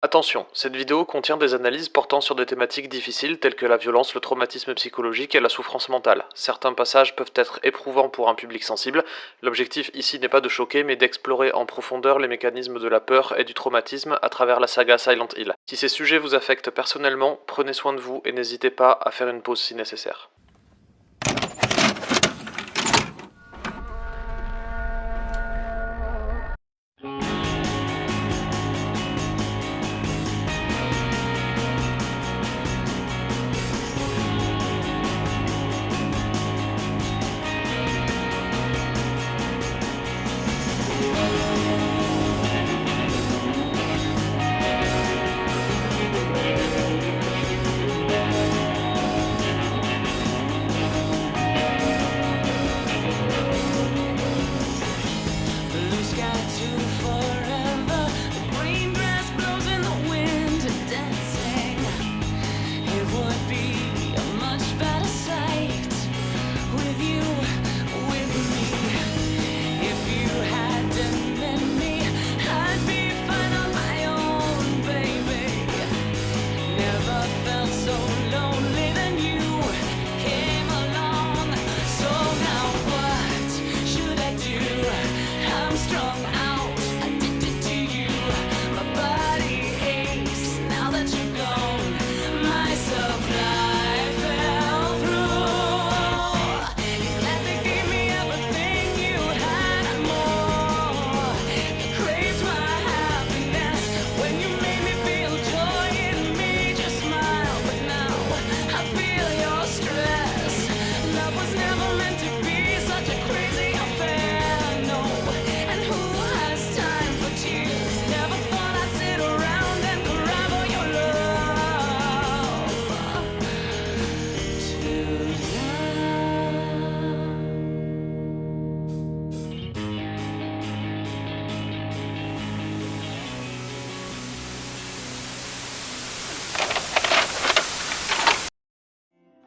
Attention, cette vidéo contient des analyses portant sur des thématiques difficiles telles que la violence, le traumatisme psychologique et la souffrance mentale. Certains passages peuvent être éprouvants pour un public sensible. L'objectif ici n'est pas de choquer, mais d'explorer en profondeur les mécanismes de la peur et du traumatisme à travers la saga Silent Hill. Si ces sujets vous affectent personnellement, prenez soin de vous et n'hésitez pas à faire une pause si nécessaire.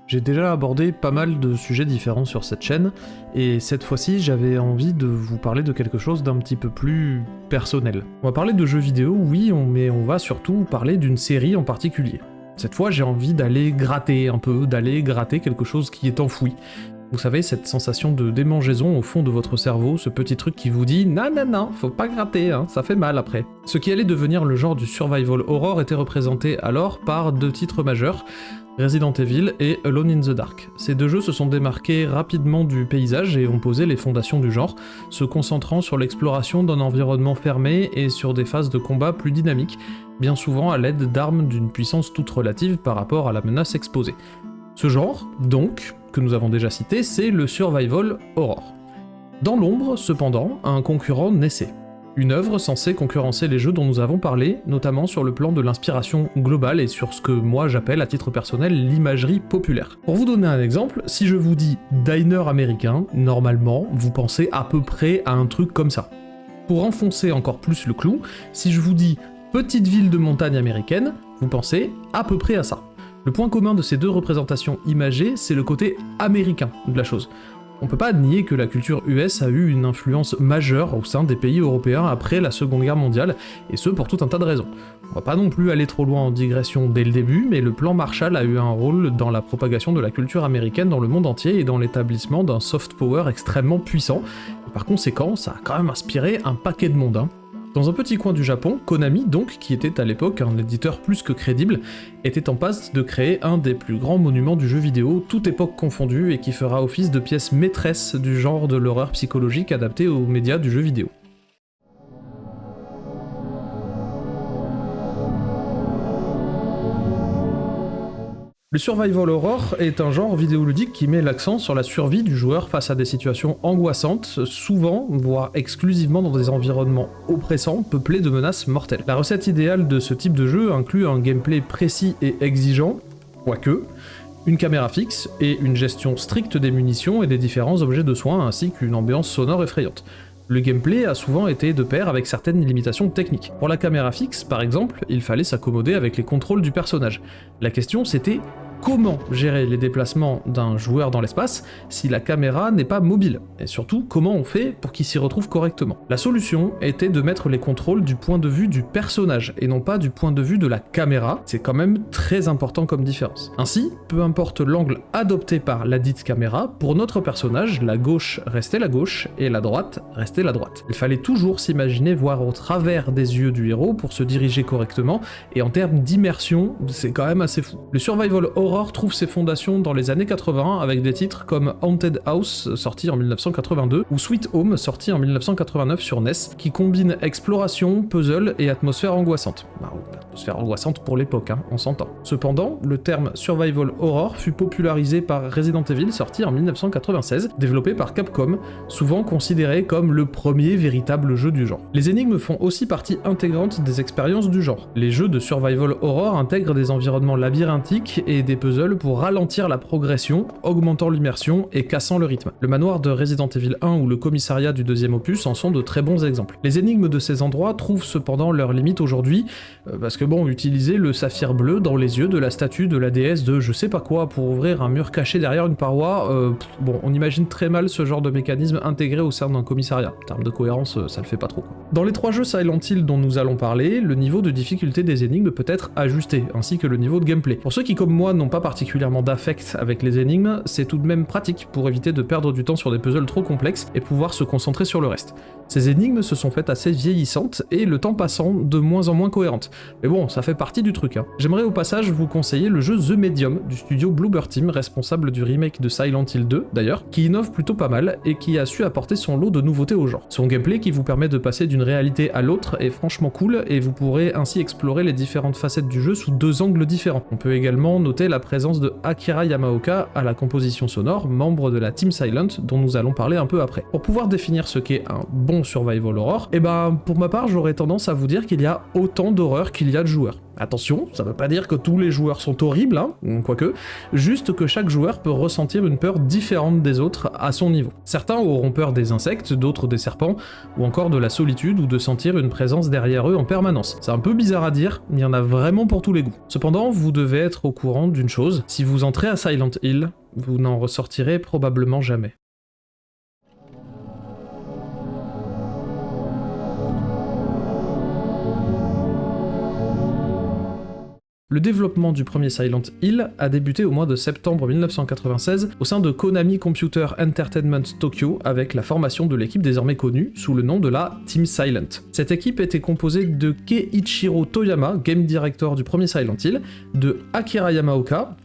J'ai déjà abordé pas mal de sujets différents sur cette chaîne, et cette fois-ci j'avais envie de vous parler de quelque chose d'un petit peu plus personnel. On va parler de jeux vidéo, oui, mais on va surtout parler d'une série en particulier. Cette fois j'ai envie d'aller gratter un peu, d'aller gratter quelque chose qui est enfoui. Vous savez, cette sensation de démangeaison au fond de votre cerveau, ce petit truc qui vous dit « Non, faut pas gratter, hein, ça fait mal après ». Ce qui allait devenir le genre du survival horror était représenté alors par deux titres majeurs, Resident Evil et Alone in the Dark. Ces deux jeux se sont démarqués rapidement du paysage et ont posé les fondations du genre, se concentrant sur l'exploration d'un environnement fermé et sur des phases de combat plus dynamiques, bien souvent à l'aide d'armes d'une puissance toute relative par rapport à la menace exposée. Ce genre, donc, que nous avons déjà cité, c'est le survival horror. Dans l'ombre, cependant, un concurrent naissait. Une œuvre censée concurrencer les jeux dont nous avons parlé, notamment sur le plan de l'inspiration globale et sur ce que moi j'appelle à titre personnel l'imagerie populaire. Pour vous donner un exemple, si je vous dis diner américain, normalement, vous pensez à peu près à un truc comme ça. Pour enfoncer encore plus le clou, si je vous dis petite ville de montagne américaine, vous pensez à peu près à ça. Le point commun de ces deux représentations imagées, c'est le côté américain de la chose. On peut pas nier que la culture US a eu une influence majeure au sein des pays européens après la Seconde Guerre mondiale, et ce pour tout un tas de raisons. On va pas non plus aller trop loin en digression dès le début, mais le plan Marshall a eu un rôle dans la propagation de la culture américaine dans le monde entier et dans l'établissement d'un soft power extrêmement puissant, et par conséquent, ça a quand même inspiré un paquet de monde, hein. Dans un petit coin du Japon, Konami, donc, qui était à l'époque un éditeur plus que crédible, était en passe de créer un des plus grands monuments du jeu vidéo, toute époque confondue, et qui fera office de pièce maîtresse du genre de l'horreur psychologique adaptée aux médias du jeu vidéo. Le survival horror est un genre vidéoludique qui met l'accent sur la survie du joueur face à des situations angoissantes, souvent, voire exclusivement dans des environnements oppressants, peuplés de menaces mortelles. La recette idéale de ce type de jeu inclut un gameplay précis et exigeant, quoique, une caméra fixe et une gestion stricte des munitions et des différents objets de soins, ainsi qu'une ambiance sonore effrayante. Le gameplay a souvent été de pair avec certaines limitations techniques. Pour la caméra fixe, par exemple, il fallait s'accommoder avec les contrôles du personnage. La question c'était comment gérer les déplacements d'un joueur dans l'espace si la caméra n'est pas mobile, et surtout comment on fait pour qu'il s'y retrouve correctement. La solution était de mettre les contrôles du point de vue du personnage, et non pas du point de vue de la caméra, c'est quand même très important comme différence. Ainsi, peu importe l'angle adopté par la dite caméra, pour notre personnage, la gauche restait la gauche, et la droite restait la droite. Il fallait toujours s'imaginer voir au travers des yeux du héros pour se diriger correctement, et en termes d'immersion, c'est quand même assez fou. Le survival horror trouve ses fondations dans les années 80 avec des titres comme Haunted House, sorti en 1982, ou Sweet Home, sorti en 1989 sur NES, qui combine exploration, puzzle et atmosphère angoissante. Atmosphère angoissante pour l'époque, hein, on s'entend. Cependant, le terme survival horror fut popularisé par Resident Evil, sorti en 1996, développé par Capcom, souvent considéré comme le premier véritable jeu du genre. Les énigmes font aussi partie intégrante des expériences du genre. Les jeux de survival horror intègrent des environnements labyrinthiques et des puzzles pour ralentir la progression, augmentant l'immersion et cassant le rythme. Le manoir de Resident Evil 1 ou le commissariat du deuxième opus en sont de très bons exemples. Les énigmes de ces endroits trouvent cependant leurs limites aujourd'hui, parce que bon, utiliser le saphir bleu dans les yeux de la statue de la déesse de je sais pas quoi pour ouvrir un mur caché derrière une paroi, bon, on imagine très mal ce genre de mécanisme intégré au sein d'un commissariat. En termes de cohérence, ça le fait pas trop, quoi. Dans les 3 jeux Silent Hill dont nous allons parler, le niveau de difficulté des énigmes peut être ajusté, ainsi que le niveau de gameplay. Pour ceux qui, comme moi, n'ont pas particulièrement d'affect avec les énigmes, c'est tout de même pratique pour éviter de perdre du temps sur des puzzles trop complexes et pouvoir se concentrer sur le reste. Ces énigmes se sont faites assez vieillissantes et le temps passant de moins en moins cohérentes. Mais bon, ça fait partie du truc, hein. J'aimerais au passage vous conseiller le jeu The Medium du studio Bloober Team, responsable du remake de Silent Hill 2 d'ailleurs, qui innove plutôt pas mal et qui a su apporter son lot de nouveautés au genre. Son gameplay qui vous permet de passer d'une réalité à l'autre est franchement cool et vous pourrez ainsi explorer les différentes facettes du jeu sous 2 angles différents. On peut également noter la présence de Akira Yamaoka à la composition sonore, membre de la Team Silent dont nous allons parler un peu après. Pour pouvoir définir ce qu'est un bon survival horror, et ben pour ma part j'aurais tendance à vous dire qu'il y a autant d'horreur qu'il y a de joueurs. Attention, ça veut pas dire que tous les joueurs sont horribles, hein, quoique, juste que chaque joueur peut ressentir une peur différente des autres à son niveau. Certains auront peur des insectes, d'autres des serpents, ou encore de la solitude ou de sentir une présence derrière eux en permanence. C'est un peu bizarre à dire, mais il y en a vraiment pour tous les goûts. Cependant, vous devez être au courant d'une chose, si vous entrez à Silent Hill, vous n'en ressortirez probablement jamais. Le développement du premier Silent Hill a débuté au mois de septembre 1996 au sein de Konami Computer Entertainment Tokyo avec la formation de l'équipe désormais connue sous le nom de la Team Silent. Cette équipe était composée de Keiichiro Toyama, game director du premier Silent Hill, de Akira Yamaoka,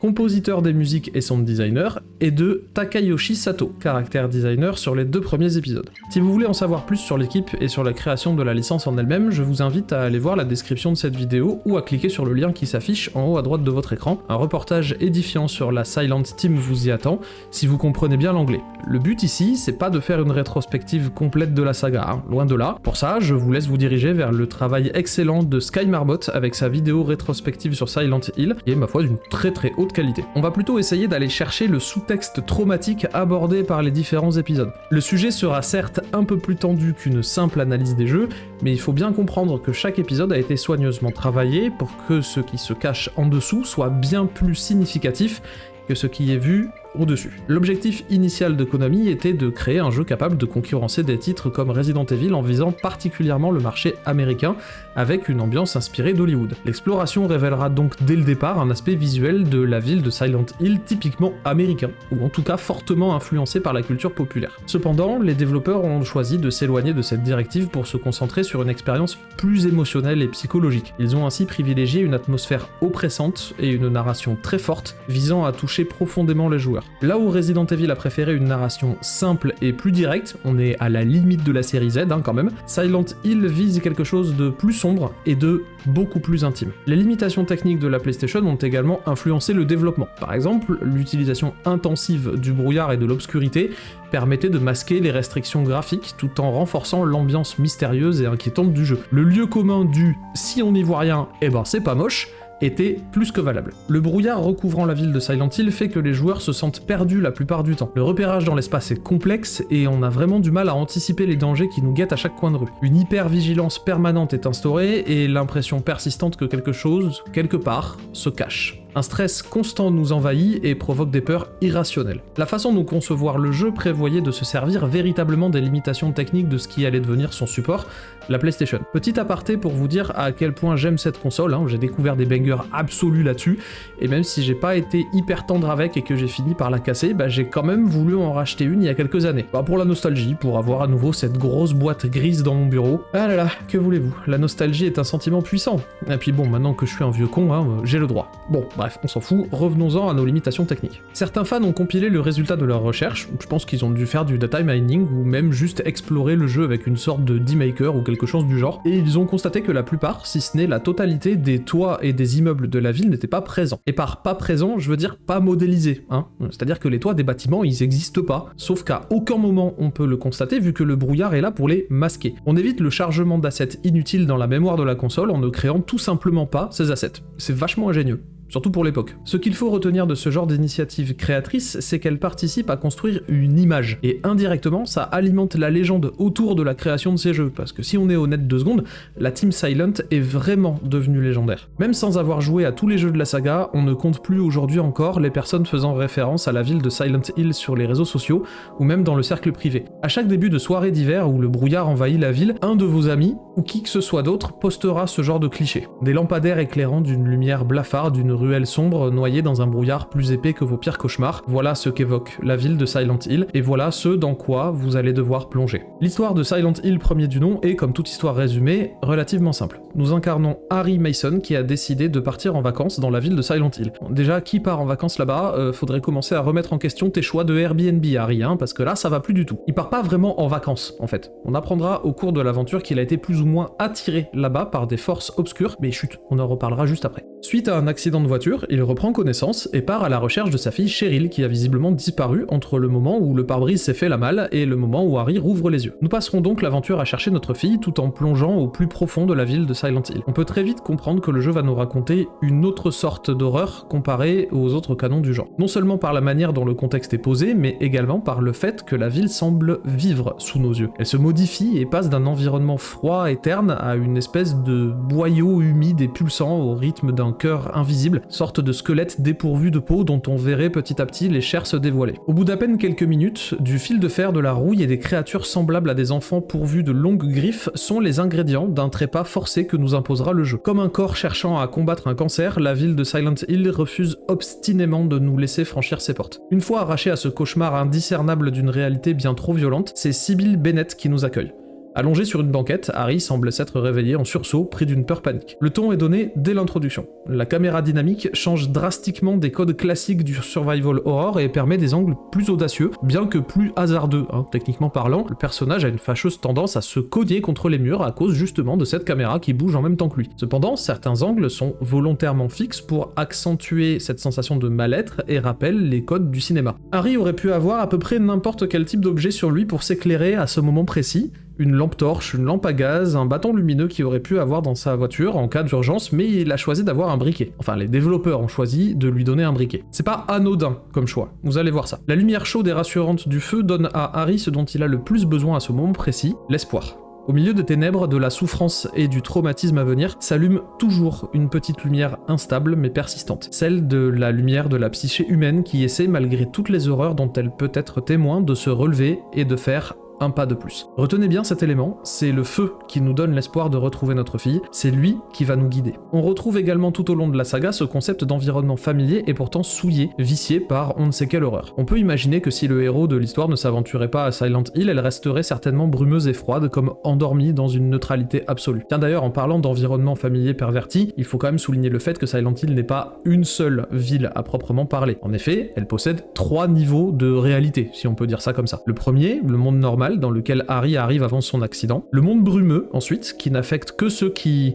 compositeur des musiques et sound designer, et de Takayoshi Sato, character designer sur les 2 premiers épisodes. Si vous voulez en savoir plus sur l'équipe et sur la création de la licence en elle-même, je vous invite à aller voir la description de cette vidéo ou à cliquer sur le lien qui s'affiche en haut à droite de votre écran. Un reportage édifiant sur la Silent Team vous y attend, si vous comprenez bien l'anglais. Le but ici, c'est pas de faire une rétrospective complète de la saga, hein, loin de là. Pour ça, je vous laisse vous diriger vers le travail excellent de Sky Marbot avec sa vidéo rétrospective sur Silent Hill, qui est ma foi d'une très très haute qualité. On va plutôt essayer d'aller chercher le sous-texte traumatique abordé par les différents épisodes. Le sujet sera certes un peu plus tendu qu'une simple analyse des jeux, mais il faut bien comprendre que chaque épisode a été soigneusement travaillé pour que ce qui se cache en dessous soit bien plus significatif que ce qui est vu au-dessus. L'objectif initial de Konami était de créer un jeu capable de concurrencer des titres comme Resident Evil en visant particulièrement le marché américain avec une ambiance inspirée d'Hollywood. L'exploration révélera donc dès le départ un aspect visuel de la ville de Silent Hill typiquement américain, ou en tout cas fortement influencé par la culture populaire. Cependant, les développeurs ont choisi de s'éloigner de cette directive pour se concentrer sur une expérience plus émotionnelle et psychologique. Ils ont ainsi privilégié une atmosphère oppressante et une narration très forte, visant à toucher profondément les joueurs. Là où Resident Evil a préféré une narration simple et plus directe, on est à la limite de la série Z hein, quand même, Silent Hill vise quelque chose de plus sombre et de beaucoup plus intime. Les limitations techniques de la PlayStation ont également influencé le développement. Par exemple, l'utilisation intensive du brouillard et de l'obscurité permettait de masquer les restrictions graphiques tout en renforçant l'ambiance mystérieuse et inquiétante du jeu. Le lieu commun du « si on n'y voit rien, eh ben c'est pas moche », était plus que valable. Le brouillard recouvrant la ville de Silent Hill fait que les joueurs se sentent perdus la plupart du temps. Le repérage dans l'espace est complexe et on a vraiment du mal à anticiper les dangers qui nous guettent à chaque coin de rue. Une hyper-vigilance permanente est instaurée et l'impression persistante que quelque chose, quelque part, se cache. Un stress constant nous envahit et provoque des peurs irrationnelles. La façon dont concevoir le jeu prévoyait de se servir véritablement des limitations techniques de ce qui allait devenir son support, la PlayStation. Petit aparté pour vous dire à quel point j'aime cette console, j'ai découvert des bangers absolus là-dessus, et même si j'ai pas été hyper tendre avec et que j'ai fini par la casser, j'ai quand même voulu en racheter une il y a quelques années. Pour la nostalgie, pour avoir à nouveau cette grosse boîte grise dans mon bureau. Ah là là, que voulez-vous, la nostalgie est un sentiment puissant. Et puis bon, maintenant que je suis un vieux con, j'ai le droit. Bon, bref, on s'en fout, revenons-en à nos limitations techniques. Certains fans ont compilé le résultat de leur recherche, je pense qu'ils ont dû faire du data mining ou même juste explorer le jeu avec une sorte de D-Maker ou quelque chose du genre, et ils ont constaté que la plupart, si ce n'est la totalité des toits et des immeubles de la ville n'étaient pas présents. Et par pas présents, je veux dire pas modélisés, C'est-à-dire que les toits des bâtiments, ils existent pas, sauf qu'à aucun moment on peut le constater vu que le brouillard est là pour les masquer. On évite le chargement d'assets inutiles dans la mémoire de la console en ne créant tout simplement pas ces assets. C'est vachement ingénieux. Surtout pour l'époque. Ce qu'il faut retenir de ce genre d'initiative créatrice, c'est qu'elle participe à construire une image, et indirectement, ça alimente la légende autour de la création de ces jeux, parce que si on est honnête 2 secondes, la Team Silent est vraiment devenue légendaire. Même sans avoir joué à tous les jeux de la saga, on ne compte plus aujourd'hui encore les personnes faisant référence à la ville de Silent Hill sur les réseaux sociaux, ou même dans le cercle privé. À chaque début de soirée d'hiver où le brouillard envahit la ville, un de vos amis, ou qui que ce soit d'autre, postera ce genre de cliché. Des lampadaires éclairant d'une lumière blafarde, d'une ruelle sombre noyée dans un brouillard plus épais que vos pires cauchemars, voilà ce qu'évoque la ville de Silent Hill, et voilà ce dans quoi vous allez devoir plonger. L'histoire de Silent Hill premier du nom est, comme toute histoire résumée, relativement simple. Nous incarnons Harry Mason qui a décidé de partir en vacances dans la ville de Silent Hill. Déjà, qui part en vacances là-bas, faudrait commencer à remettre en question tes choix de Airbnb, Harry, parce que là, ça va plus du tout. Il part pas vraiment en vacances, en fait. On apprendra au cours de l'aventure qu'il a été plus ou moins attiré là-bas par des forces obscures, mais chut, on en reparlera juste après. Suite à un accident de voiture, il reprend connaissance et part à la recherche de sa fille Cheryl qui a visiblement disparu entre le moment où le pare-brise s'est fait la malle et le moment où Harry rouvre les yeux. Nous passerons donc l'aventure à chercher notre fille tout en plongeant au plus profond de la ville de Silent Hill. On peut très vite comprendre que le jeu va nous raconter une autre sorte d'horreur comparée aux autres canons du genre. Non seulement par la manière dont le contexte est posé, mais également par le fait que la ville semble vivre sous nos yeux. Elle se modifie et passe d'un environnement froid et terne à une espèce de boyau humide et pulsant au rythme d'un cœur invisible, sorte de squelette dépourvu de peau dont on verrait petit à petit les chairs se dévoiler. Au bout d'à peine quelques minutes, du fil de fer, de la rouille et des créatures semblables à des enfants pourvus de longues griffes sont les ingrédients d'un trépas forcé que nous imposera le jeu. Comme un corps cherchant à combattre un cancer, la ville de Silent Hill refuse obstinément de nous laisser franchir ses portes. Une fois arrachés à ce cauchemar indiscernable d'une réalité bien trop violente, c'est Sybil Bennett qui nous accueille. Allongé sur une banquette, Harry semble s'être réveillé en sursaut, pris d'une peur panique. Le ton est donné dès l'introduction. La caméra dynamique change drastiquement des codes classiques du survival horror et permet des angles plus audacieux, bien que plus hasardeux. Techniquement parlant, le personnage a une fâcheuse tendance à se cogner contre les murs à cause justement de cette caméra qui bouge en même temps que lui. Cependant, certains angles sont volontairement fixes pour accentuer cette sensation de mal-être et rappellent les codes du cinéma. Harry aurait pu avoir à peu près n'importe quel type d'objet sur lui pour s'éclairer à ce moment précis, une lampe torche, une lampe à gaz, un bâton lumineux qu'il aurait pu avoir dans sa voiture en cas d'urgence, mais il a choisi d'avoir un briquet. Enfin, les développeurs ont choisi de lui donner un briquet. C'est pas anodin comme choix, vous allez voir ça. La lumière chaude et rassurante du feu donne à Harry ce dont il a le plus besoin à ce moment précis, l'espoir. Au milieu des ténèbres, de la souffrance et du traumatisme à venir, s'allume toujours une petite lumière instable mais persistante. Celle de la lumière de la psyché humaine qui essaie, malgré toutes les horreurs dont elle peut être témoin, de se relever et de faire un pas de plus. Retenez bien cet élément, c'est le feu qui nous donne l'espoir de retrouver notre fille, c'est lui qui va nous guider. On retrouve également tout au long de la saga ce concept d'environnement familier et pourtant souillé, vicié par on ne sait quelle horreur. On peut imaginer que si le héros de l'histoire ne s'aventurait pas à Silent Hill, elle resterait certainement brumeuse et froide, comme endormie dans une neutralité absolue. Tiens d'ailleurs, en parlant d'environnement familier perverti, il faut quand même souligner le fait que Silent Hill n'est pas une seule ville à proprement parler. En effet, elle possède 3 niveaux de réalité, si on peut dire ça comme ça. Le premier, le monde normal, dans lequel Harry arrive avant son accident. Le monde brumeux, ensuite, qui n'affecte que ceux qui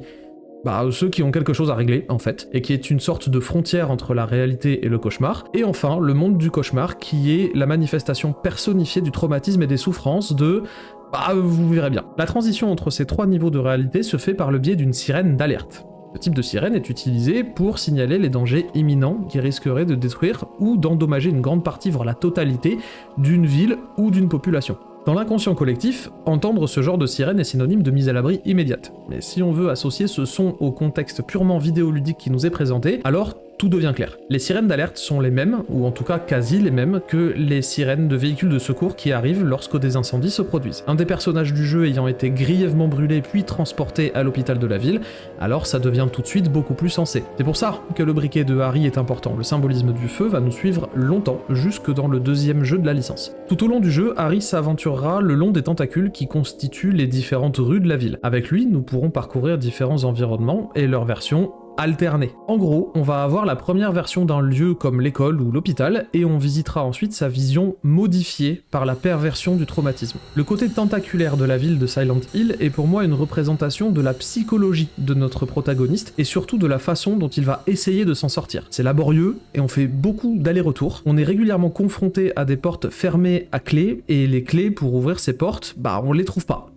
ont quelque chose à régler, en fait, et qui est une sorte de frontière entre la réalité et le cauchemar. Et enfin, le monde du cauchemar, qui est la manifestation personnifiée du traumatisme et des souffrances de... vous verrez bien. La transition entre ces 3 niveaux de réalité se fait par le biais d'une sirène d'alerte. Ce type de sirène est utilisé pour signaler les dangers imminents qui risqueraient de détruire ou d'endommager une grande partie, voire la totalité, d'une ville ou d'une population. Dans l'inconscient collectif, entendre ce genre de sirène est synonyme de mise à l'abri immédiate. Mais si on veut associer ce son au contexte purement vidéoludique qui nous est présenté, alors tout devient clair. Les sirènes d'alerte sont les mêmes, ou en tout cas quasi les mêmes, que les sirènes de véhicules de secours qui arrivent lorsque des incendies se produisent. Un des personnages du jeu ayant été grièvement brûlé puis transporté à l'hôpital de la ville, alors ça devient tout de suite beaucoup plus sensé. C'est pour ça que le briquet de Harry est important. Le symbolisme du feu va nous suivre longtemps, jusque dans le deuxième jeu de la licence. Tout au long du jeu, Harry s'aventurera le long des tentacules qui constituent les différentes rues de la ville. Avec lui, nous pourrons parcourir différents environnements et leurs versions alterné. En gros, on va avoir la première version d'un lieu comme l'école ou l'hôpital, et on visitera ensuite sa vision modifiée par la perversion du traumatisme. Le côté tentaculaire de la ville de Silent Hill est pour moi une représentation de la psychologie de notre protagoniste, et surtout de la façon dont il va essayer de s'en sortir. C'est laborieux, et on fait beaucoup d'allers-retours. On est régulièrement confronté à des portes fermées à clé, et les clés pour ouvrir ces portes, on les trouve pas.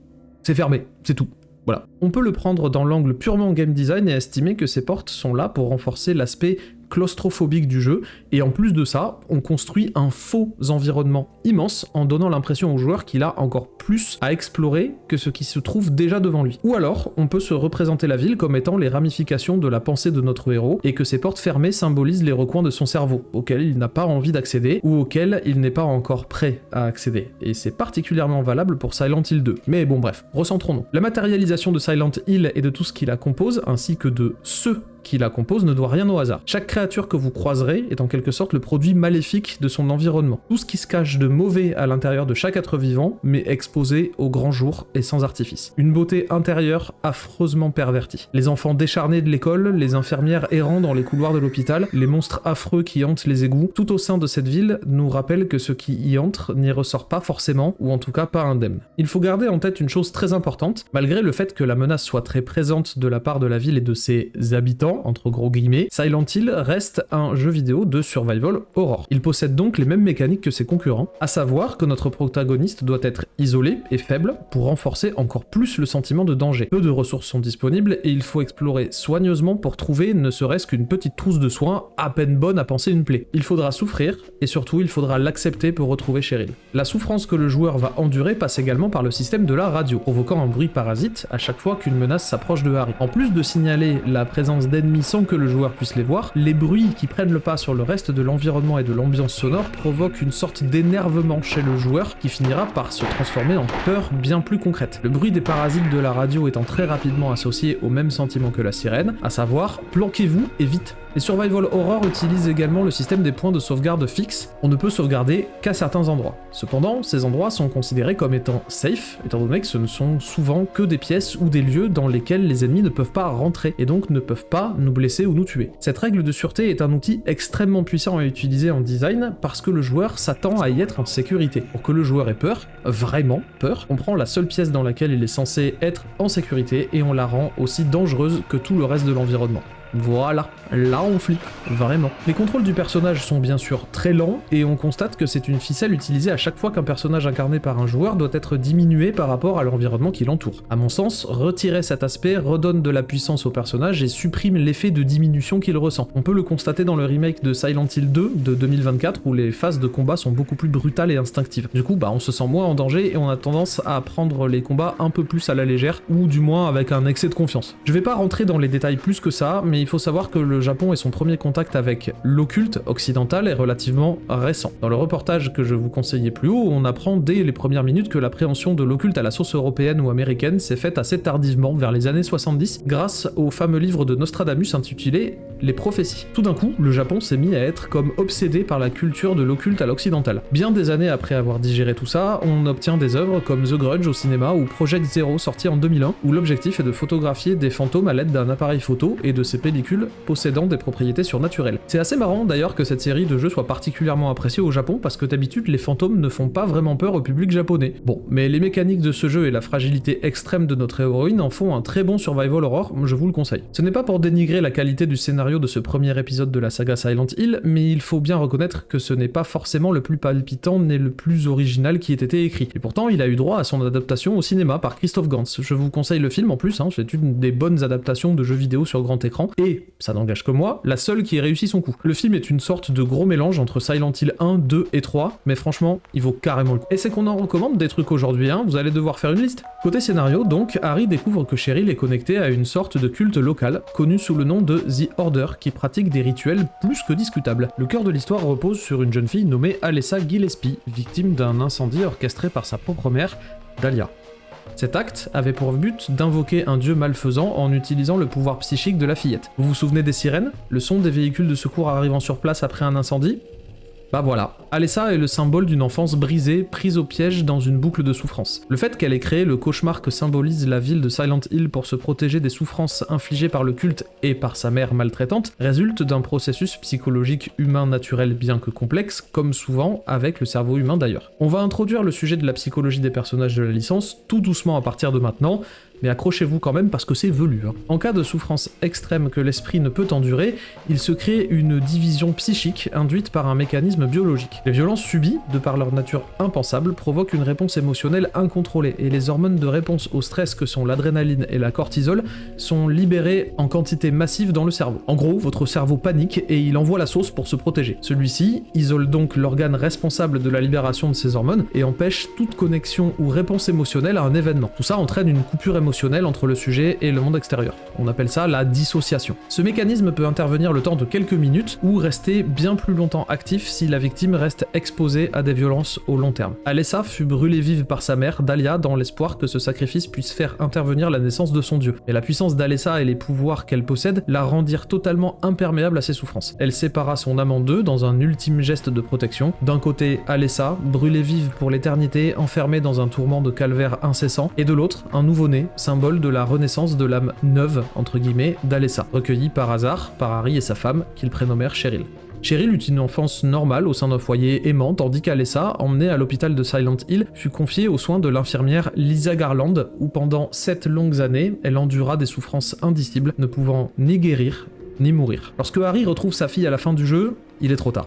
C'est fermé, c'est tout. Voilà. On peut le prendre dans l'angle purement game design et estimer que ces portes sont là pour renforcer l'aspect claustrophobique du jeu, et en plus de ça, on construit un faux environnement immense en donnant l'impression au joueur qu'il a encore plus à explorer que ce qui se trouve déjà devant lui. Ou alors, on peut se représenter la ville comme étant les ramifications de la pensée de notre héros, et que ces portes fermées symbolisent les recoins de son cerveau, auxquels il n'a pas envie d'accéder, ou auxquels il n'est pas encore prêt à accéder. Et c'est particulièrement valable pour Silent Hill 2. Mais bon bref, recentrons-nous. La matérialisation de Silent Hill et de tout ce qui la compose, ainsi que de ceux qui la compose, ne doit rien au hasard. Chaque créature que vous croiserez est en quelque sorte le produit maléfique de son environnement. Tout ce qui se cache de mauvais à l'intérieur de chaque être vivant, mais exposé au grand jour et sans artifice. Une beauté intérieure affreusement pervertie. Les enfants décharnés de l'école, les infirmières errant dans les couloirs de l'hôpital, les monstres affreux qui hantent les égouts, tout au sein de cette ville nous rappelle que ce qui y entre n'y ressort pas forcément, ou en tout cas pas indemne. Il faut garder en tête une chose très importante, malgré le fait que la menace soit très présente de la part de la ville et de ses habitants, entre gros guillemets, Silent Hill reste un jeu vidéo de survival horror. Il possède donc les mêmes mécaniques que ses concurrents, à savoir que notre protagoniste doit être isolé et faible pour renforcer encore plus le sentiment de danger. Peu de ressources sont disponibles et il faut explorer soigneusement pour trouver ne serait-ce qu'une petite trousse de soins à peine bonne à panser une plaie. Il faudra souffrir et surtout il faudra l'accepter pour retrouver Cheryl. La souffrance que le joueur va endurer passe également par le système de la radio, provoquant un bruit parasite à chaque fois qu'une menace s'approche de Harry. En plus de signaler la présence d'ennemis sans que le joueur puisse les voir, les bruits qui prennent le pas sur le reste de l'environnement et de l'ambiance sonore provoquent une sorte d'énervement chez le joueur qui finira par se transformer en peur bien plus concrète. Le bruit des parasites de la radio étant très rapidement associé au même sentiment que la sirène, à savoir planquez-vous et vite. Les survival horror utilisent également le système des points de sauvegarde fixes. On ne peut sauvegarder qu'à certains endroits. Cependant, ces endroits sont considérés comme étant safe, étant donné que ce ne sont souvent que des pièces ou des lieux dans lesquels les ennemis ne peuvent pas rentrer, et donc ne peuvent pas nous blesser ou nous tuer. Cette règle de sûreté est un outil extrêmement puissant à utiliser en design, parce que le joueur s'attend à y être en sécurité. Pour que le joueur ait peur, vraiment peur, on prend la seule pièce dans laquelle il est censé être en sécurité, et on la rend aussi dangereuse que tout le reste de l'environnement. Voilà, là on flippe, vraiment. Les contrôles du personnage sont bien sûr très lents, et on constate que c'est une ficelle utilisée à chaque fois qu'un personnage incarné par un joueur doit être diminué par rapport à l'environnement qui l'entoure. À mon sens, retirer cet aspect redonne de la puissance au personnage et supprime l'effet de diminution qu'il ressent. On peut le constater dans le remake de Silent Hill 2 de 2024, où les phases de combat sont beaucoup plus brutales et instinctives. Du coup, on se sent moins en danger et on a tendance à prendre les combats un peu plus à la légère, ou du moins avec un excès de confiance. Je vais pas rentrer dans les détails plus que ça, mais il faut savoir que le Japon et son premier contact avec l'occulte occidental est relativement récent. Dans le reportage que je vous conseillais plus haut, on apprend dès les premières minutes que l'appréhension de l'occulte à la sauce européenne ou américaine s'est faite assez tardivement, vers les années 70, grâce au fameux livre de Nostradamus intitulé Les prophéties. Tout d'un coup, le Japon s'est mis à être comme obsédé par la culture de l'occulte à l'occidental. Bien des années après avoir digéré tout ça, on obtient des œuvres comme The Grudge au cinéma ou Project Zero sorti en 2001, où l'objectif est de photographier des fantômes à l'aide d'un appareil photo et de ces pellicules possédant des propriétés surnaturelles. C'est assez marrant d'ailleurs que cette série de jeux soit particulièrement appréciée au Japon, parce que d'habitude les fantômes ne font pas vraiment peur au public japonais. Bon, mais les mécaniques de ce jeu et la fragilité extrême de notre héroïne en font un très bon survival horror, je vous le conseille. Ce n'est pas pour dénigrer la qualité du scénario de ce premier épisode de la saga Silent Hill, mais il faut bien reconnaître que ce n'est pas forcément le plus palpitant ni le plus original qui ait été écrit. Et pourtant, il a eu droit à son adaptation au cinéma par Christophe Gans. Je vous conseille le film en plus, c'est une des bonnes adaptations de jeux vidéo sur grand écran, et, ça n'engage que moi, la seule qui ait réussi son coup. Le film est une sorte de gros mélange entre Silent Hill 1, 2 et 3, mais franchement, il vaut carrément le coup. Et c'est qu'on en recommande des trucs aujourd'hui, hein, vous allez devoir faire une liste. Côté scénario, donc, Harry découvre que Cheryl est connectée à une sorte de culte local, connu sous le nom de The Order, qui pratique des rituels plus que discutables. Le cœur de l'histoire repose sur une jeune fille nommée Alessa Gillespie, victime d'un incendie orchestré par sa propre mère, Dahlia. Cet acte avait pour but d'invoquer un dieu malfaisant en utilisant le pouvoir psychique de la fillette. Vous vous souvenez des sirènes? Le son des véhicules de secours arrivant sur place après un incendie? Bah voilà, Alessa est le symbole d'une enfance brisée, prise au piège dans une boucle de souffrance. Le fait qu'elle ait créé le cauchemar que symbolise la ville de Silent Hill pour se protéger des souffrances infligées par le culte et par sa mère maltraitante résulte d'un processus psychologique humain naturel bien que complexe, comme souvent avec le cerveau humain d'ailleurs. On va introduire le sujet de la psychologie des personnages de la licence tout doucement à partir de maintenant, mais accrochez-vous quand même parce que c'est velu. En cas de souffrance extrême que l'esprit ne peut endurer, il se crée une division psychique induite par un mécanisme biologique. Les violences subies, de par leur nature impensable, provoquent une réponse émotionnelle incontrôlée, et les hormones de réponse au stress que sont l'adrénaline et la cortisol sont libérées en quantité massive dans le cerveau. En gros, votre cerveau panique et il envoie la sauce pour se protéger. Celui-ci isole donc l'organe responsable de la libération de ces hormones et empêche toute connexion ou réponse émotionnelle à un événement. Tout ça entraîne une coupure émotionnelle entre le sujet et le monde extérieur. On appelle ça la dissociation. Ce mécanisme peut intervenir le temps de quelques minutes ou rester bien plus longtemps actif si la victime reste exposée à des violences au long terme. Alessa fut brûlée vive par sa mère, Dahlia, dans l'espoir que ce sacrifice puisse faire intervenir la naissance de son dieu. Et la puissance d'Alessa et les pouvoirs qu'elle possède la rendirent totalement imperméable à ses souffrances. Elle sépara son amant d'eux dans un ultime geste de protection. D'un côté, Alessa, brûlée vive pour l'éternité, enfermée dans un tourment de calvaire incessant, et de l'autre, un nouveau-né, symbole de la renaissance de l'âme neuve, entre guillemets, d'Alessa, recueillie par hasard par Harry et sa femme, qu'ils prénommèrent Cheryl. Cheryl eut une enfance normale au sein d'un foyer aimant, tandis qu'Alessa, emmenée à l'hôpital de Silent Hill, fut confiée aux soins de l'infirmière Lisa Garland, où pendant 7 longues années, elle endura des souffrances indicibles, ne pouvant ni guérir, ni mourir. Lorsque Harry retrouve sa fille à la fin du jeu, il est trop tard.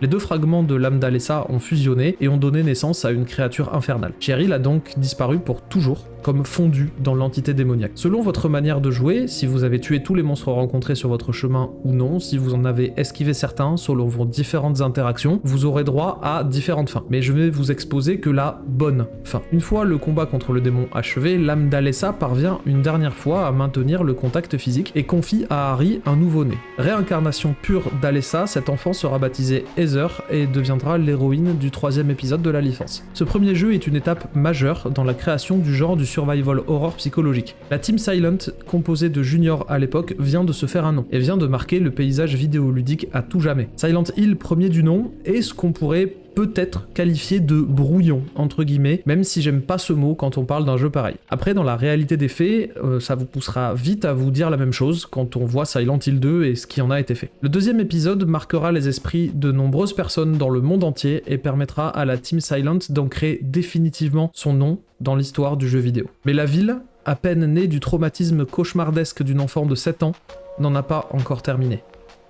Les deux fragments de l'âme d'Alessa ont fusionné et ont donné naissance à une créature infernale. Cheryl a donc disparu pour toujours, comme fondue dans l'entité démoniaque. Selon votre manière de jouer, si vous avez tué tous les monstres rencontrés sur votre chemin ou non, si vous en avez esquivé certains selon vos différentes interactions, vous aurez droit à différentes fins. Mais je vais vous exposer que la bonne fin. Une fois le combat contre le démon achevé, l'âme d'Alessa parvient une dernière fois à maintenir le contact physique et confie à Harry un nouveau-né. Réincarnation pure d'Alessa, cet enfant sera baptisé Heather et deviendra l'héroïne du 3e épisode de la licence. Ce premier jeu est une étape majeure dans la création du genre du survival horror psychologique. La Team Silent, composée de juniors à l'époque, vient de se faire un nom, et vient de marquer le paysage vidéoludique à tout jamais. Silent Hill, premier du nom, est ce qu'on pourrait peut-être qualifié de brouillon, entre guillemets, même si j'aime pas ce mot quand on parle d'un jeu pareil. Après, dans la réalité des faits, ça vous poussera vite à vous dire la même chose quand on voit Silent Hill 2 et ce qui en a été fait. Le 2e épisode marquera les esprits de nombreuses personnes dans le monde entier et permettra à la Team Silent d'ancrer définitivement son nom dans l'histoire du jeu vidéo. Mais la ville, à peine née du traumatisme cauchemardesque d'une enfant de 7 ans, n'en a pas encore terminé.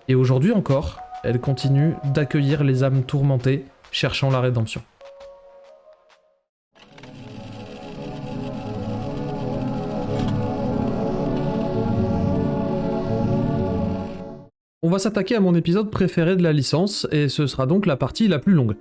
Et aujourd'hui encore, elle continue d'accueillir les âmes tourmentées cherchant la rédemption. On va s'attaquer à mon épisode préféré de la licence, et ce sera donc la partie la plus longue.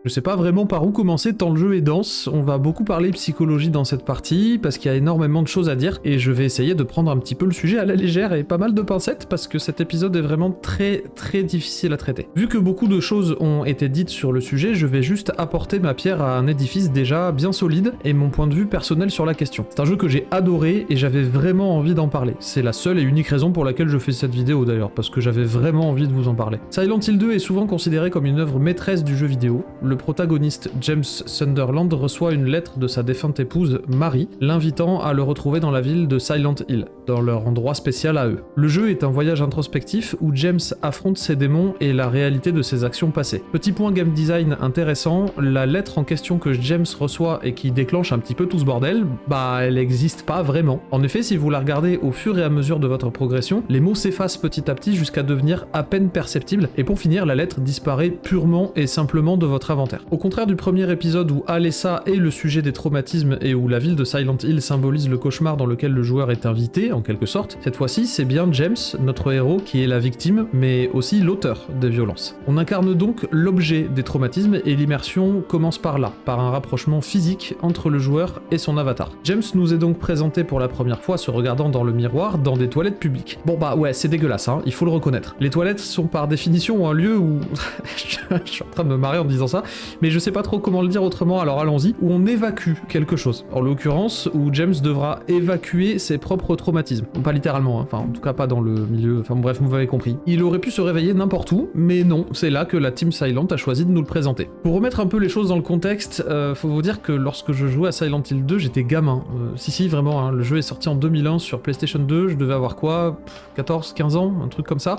Je sais pas vraiment par où commencer tant le jeu est dense, on va beaucoup parler psychologie dans cette partie, parce qu'il y a énormément de choses à dire, et je vais essayer de prendre un petit peu le sujet à la légère et pas mal de pincettes, parce que cet épisode est vraiment très difficile à traiter. Vu que beaucoup de choses ont été dites sur le sujet, je vais juste apporter ma pierre à un édifice déjà bien solide, et mon point de vue personnel sur la question. C'est un jeu que j'ai adoré, et j'avais vraiment envie d'en parler. C'est la seule et unique raison pour laquelle je fais cette vidéo d'ailleurs, parce que j'avais vraiment envie de vous en parler. Silent Hill 2 est souvent considéré comme une œuvre maîtresse du jeu vidéo. Le protagoniste James Sunderland reçoit une lettre de sa défunte épouse Mary, l'invitant à le retrouver dans la ville de Silent Hill, dans leur endroit spécial à eux. Le jeu est un voyage introspectif où James affronte ses démons et la réalité de ses actions passées. Petit point game design intéressant, la lettre en question que James reçoit et qui déclenche un petit peu tout ce bordel, elle n'existe pas vraiment. En effet, si vous la regardez au fur et à mesure de votre progression, les mots s'effacent petit à petit jusqu'à devenir à peine perceptibles, et pour finir, la lettre disparaît purement et simplement de votre inventaire. inventaire. Au contraire du premier épisode où Alessa est le sujet des traumatismes et où la ville de Silent Hill symbolise le cauchemar dans lequel le joueur est invité, en quelque sorte, cette fois-ci c'est bien James, notre héros, qui est la victime, mais aussi l'auteur des violences. On incarne donc l'objet des traumatismes et l'immersion commence par là, par un rapprochement physique entre le joueur et son avatar. James nous est donc présenté pour la première fois se regardant dans le miroir dans des toilettes publiques. Bon bah ouais, c'est dégueulasse, hein, il faut le reconnaître. Les toilettes sont par définition un lieu où... je suis en train de me marrer en disant ça, mais je sais pas trop comment le dire autrement, alors allons-y, où on évacue quelque chose. En l'occurrence, où James devra évacuer ses propres traumatismes. Pas littéralement, hein. Enfin en tout cas pas dans le milieu, enfin bref, vous m'avez compris. Il aurait pu se réveiller n'importe où, mais non, c'est là que la Team Silent a choisi de nous le présenter. Pour remettre un peu les choses dans le contexte, faut vous dire que lorsque je jouais à Silent Hill 2, j'étais gamin. Si, vraiment, hein, le jeu est sorti en 2001 sur PlayStation 2, je devais avoir quoi, 14, 15 ans, un truc comme ça.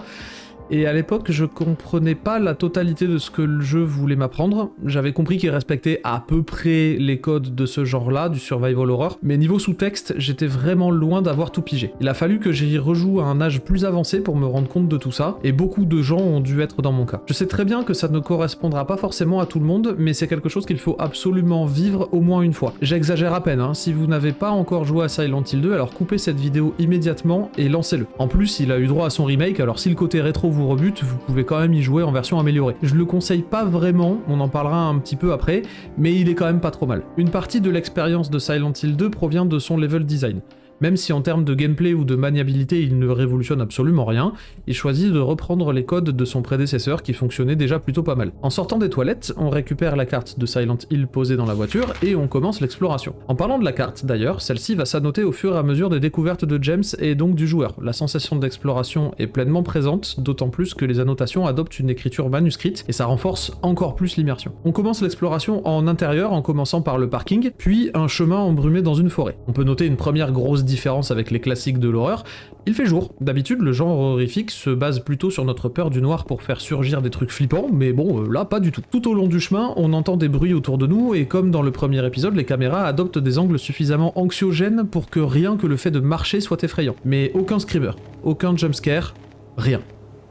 Et à l'époque, je comprenais pas la totalité de ce que le jeu voulait m'apprendre. J'avais compris qu'il respectait à peu près les codes de ce genre-là, du survival horror, mais niveau sous-texte, j'étais vraiment loin d'avoir tout pigé. Il a fallu que j'y rejoue à un âge plus avancé pour me rendre compte de tout ça, et beaucoup de gens ont dû être dans mon cas. Je sais très bien que ça ne correspondra pas forcément à tout le monde, mais c'est quelque chose qu'il faut absolument vivre au moins une fois. J'exagère à peine, hein. Si vous n'avez pas encore joué à Silent Hill 2, alors coupez cette vidéo immédiatement et lancez-le. En plus, il a eu droit à son remake, alors si le côté rétro vous rebute, vous pouvez quand même y jouer en version améliorée. Je le conseille pas vraiment, on en parlera un petit peu après, mais il est quand même pas trop mal. Une partie de l'expérience de Silent Hill 2 provient de son level design. Même si en termes de gameplay ou de maniabilité il ne révolutionne absolument rien, il choisit de reprendre les codes de son prédécesseur qui fonctionnait déjà plutôt pas mal. En sortant des toilettes, on récupère la carte de Silent Hill posée dans la voiture et on commence l'exploration. En parlant de la carte d'ailleurs, celle-ci va s'annoter au fur et à mesure des découvertes de James et donc du joueur. La sensation d'exploration est pleinement présente, d'autant plus que les annotations adoptent une écriture manuscrite et ça renforce encore plus l'immersion. On commence l'exploration en intérieur en commençant par le parking, puis un chemin embrumé dans une forêt. On peut noter une première grosse différence avec les classiques de l'horreur, il fait jour. D'habitude, le genre horrifique se base plutôt sur notre peur du noir pour faire surgir des trucs flippants, mais bon, là, pas du tout. Tout au long du chemin, on entend des bruits autour de nous, et comme dans le premier épisode, les caméras adoptent des angles suffisamment anxiogènes pour que rien que le fait de marcher soit effrayant. Mais aucun screamer, aucun jumpscare, rien.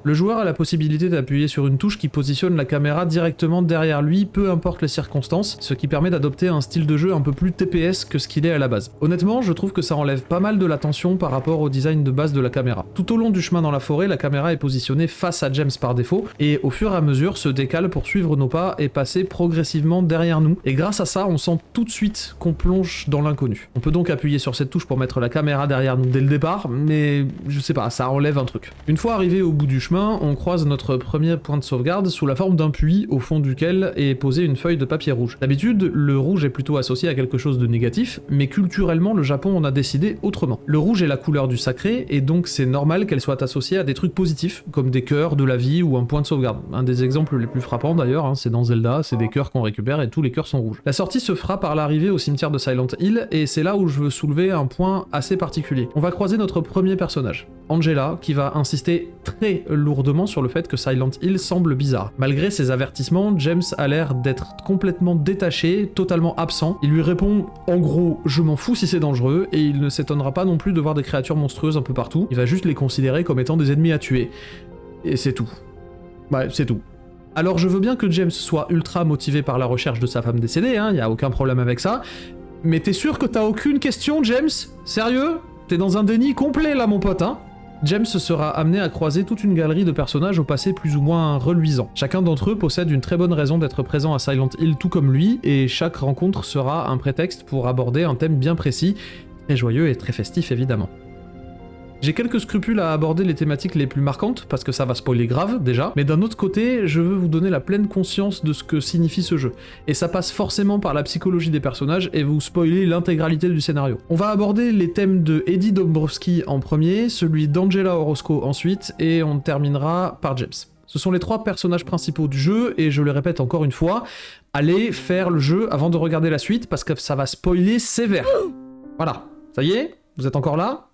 Le joueur a la possibilité d'appuyer sur une touche qui positionne la caméra directement derrière lui, peu importe les circonstances, ce qui permet d'adopter un style de jeu un peu plus TPS que ce qu'il est à la base. Honnêtement, je trouve que ça enlève pas mal de la tension par rapport au design de base de la caméra. Tout au long du chemin dans la forêt, la caméra est positionnée face à James par défaut, et au fur et à mesure se décale pour suivre nos pas et passer progressivement derrière nous, et grâce à ça, on sent tout de suite qu'on plonge dans l'inconnu. On peut donc appuyer sur cette touche pour mettre la caméra derrière nous dès le départ, mais je sais pas, ça enlève un truc. Une fois arrivé au bout du chemin, on croise notre premier point de sauvegarde sous la forme d'un puits au fond duquel est posée une feuille de papier rouge. D'habitude, le rouge est plutôt associé à quelque chose de négatif, mais culturellement, le Japon en a décidé autrement. Le rouge est la couleur du sacré, et donc c'est normal qu'elle soit associée à des trucs positifs, comme des cœurs, de la vie ou un point de sauvegarde. Un des exemples les plus frappants d'ailleurs, hein, c'est dans Zelda, c'est des cœurs qu'on récupère et tous les cœurs sont rouges. La sortie se fera par l'arrivée au cimetière de Silent Hill, et c'est là où je veux soulever un point assez particulier. On va croiser notre premier personnage, Angela, qui va insister très lourdement sur le fait que Silent Hill semble bizarre. Malgré ses avertissements, James a l'air d'être complètement détaché, totalement absent. Il lui répond en gros « je m'en fous si c'est dangereux » et il ne s'étonnera pas non plus de voir des créatures monstrueuses un peu partout, il va juste les considérer comme étant des ennemis à tuer. Et c'est tout. Ouais, c'est tout. Alors je veux bien que James soit ultra motivé par la recherche de sa femme décédée, hein, y a aucun problème avec ça, mais t'es sûr que t'as aucune question, James? Sérieux? T'es dans un déni complet là mon pote, hein? James sera amené à croiser toute une galerie de personnages au passé plus ou moins reluisant. Chacun d'entre eux possède une très bonne raison d'être présent à Silent Hill tout comme lui, et chaque rencontre sera un prétexte pour aborder un thème bien précis, très joyeux et très festif évidemment. J'ai quelques scrupules à aborder les thématiques les plus marquantes, parce que ça va spoiler grave, déjà, mais d'un autre côté, je veux vous donner la pleine conscience de ce que signifie ce jeu. Et ça passe forcément par la psychologie des personnages et vous spoiler l'intégralité du scénario. On va aborder les thèmes de Eddie Dombrowski en premier, celui d'Angela Orozco ensuite, et on terminera par James. Ce sont les trois personnages principaux du jeu, et je le répète encore une fois, allez faire le jeu avant de regarder la suite, parce que ça va spoiler sévère. Voilà, ça y est? Vous êtes encore là?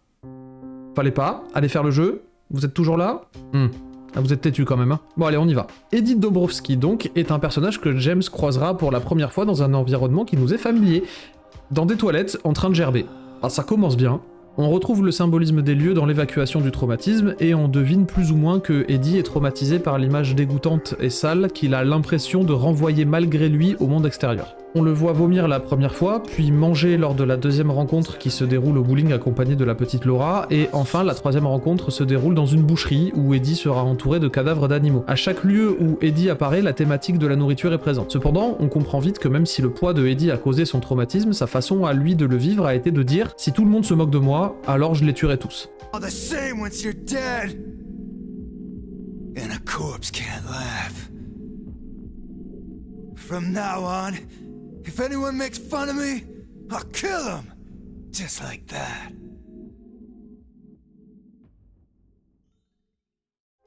Fallait pas, allez faire le jeu, vous êtes toujours là? Ah, vous êtes têtu quand même, hein. Bon allez, on y va. Eddie Dombrowski donc est un personnage que James croisera pour la première fois dans un environnement qui nous est familier. Dans des toilettes, en train de gerber. Ah ça commence bien. On retrouve le symbolisme des lieux dans l'évacuation du traumatisme, et on devine plus ou moins que Eddie est traumatisé par l'image dégoûtante et sale qu'il a l'impression de renvoyer malgré lui au monde extérieur. On le voit vomir la première fois, puis manger lors de la deuxième rencontre qui se déroule au bowling accompagné de la petite Laura, et enfin la troisième rencontre se déroule dans une boucherie où Eddie sera entouré de cadavres d'animaux. À chaque lieu où Eddie apparaît, la thématique de la nourriture est présente. Cependant, on comprend vite que même si le poids de Eddie a causé son traumatisme, sa façon à lui de le vivre a été de dire « Si tout le monde se moque de moi, alors je les tuerai tous ». The same once you're dead. And a corpse can't laugh. From now on, if anyone makes fun of me, I'll kill them. Just like that.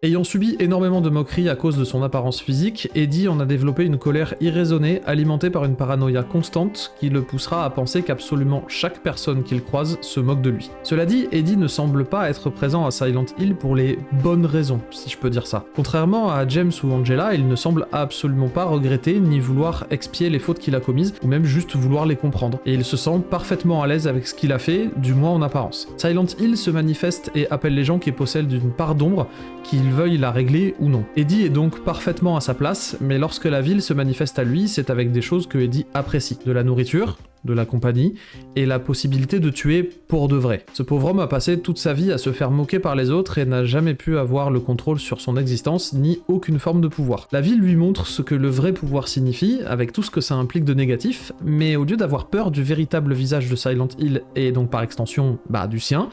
Ayant subi énormément de moqueries à cause de son apparence physique, Eddie en a développé une colère irraisonnée, alimentée par une paranoïa constante qui le poussera à penser qu'absolument chaque personne qu'il croise se moque de lui. Cela dit, Eddie ne semble pas être présent à Silent Hill pour les bonnes raisons, si je peux dire ça. Contrairement à James ou Angela, il ne semble absolument pas regretter ni vouloir expier les fautes qu'il a commises, ou même juste vouloir les comprendre. Et il se sent parfaitement à l'aise avec ce qu'il a fait, du moins en apparence. Silent Hill se manifeste et appelle les gens qui possèdent d'une part d'ombre, qu'ils veuillent la régler ou non. Eddie est donc parfaitement à sa place, mais lorsque la ville se manifeste à lui, c'est avec des choses que Eddie apprécie. De la nourriture, de la compagnie, et la possibilité de tuer pour de vrai. Ce pauvre homme a passé toute sa vie à se faire moquer par les autres et n'a jamais pu avoir le contrôle sur son existence, ni aucune forme de pouvoir. La ville lui montre ce que le vrai pouvoir signifie, avec tout ce que ça implique de négatif, mais au lieu d'avoir peur du véritable visage de Silent Hill, et donc par extension, du sien,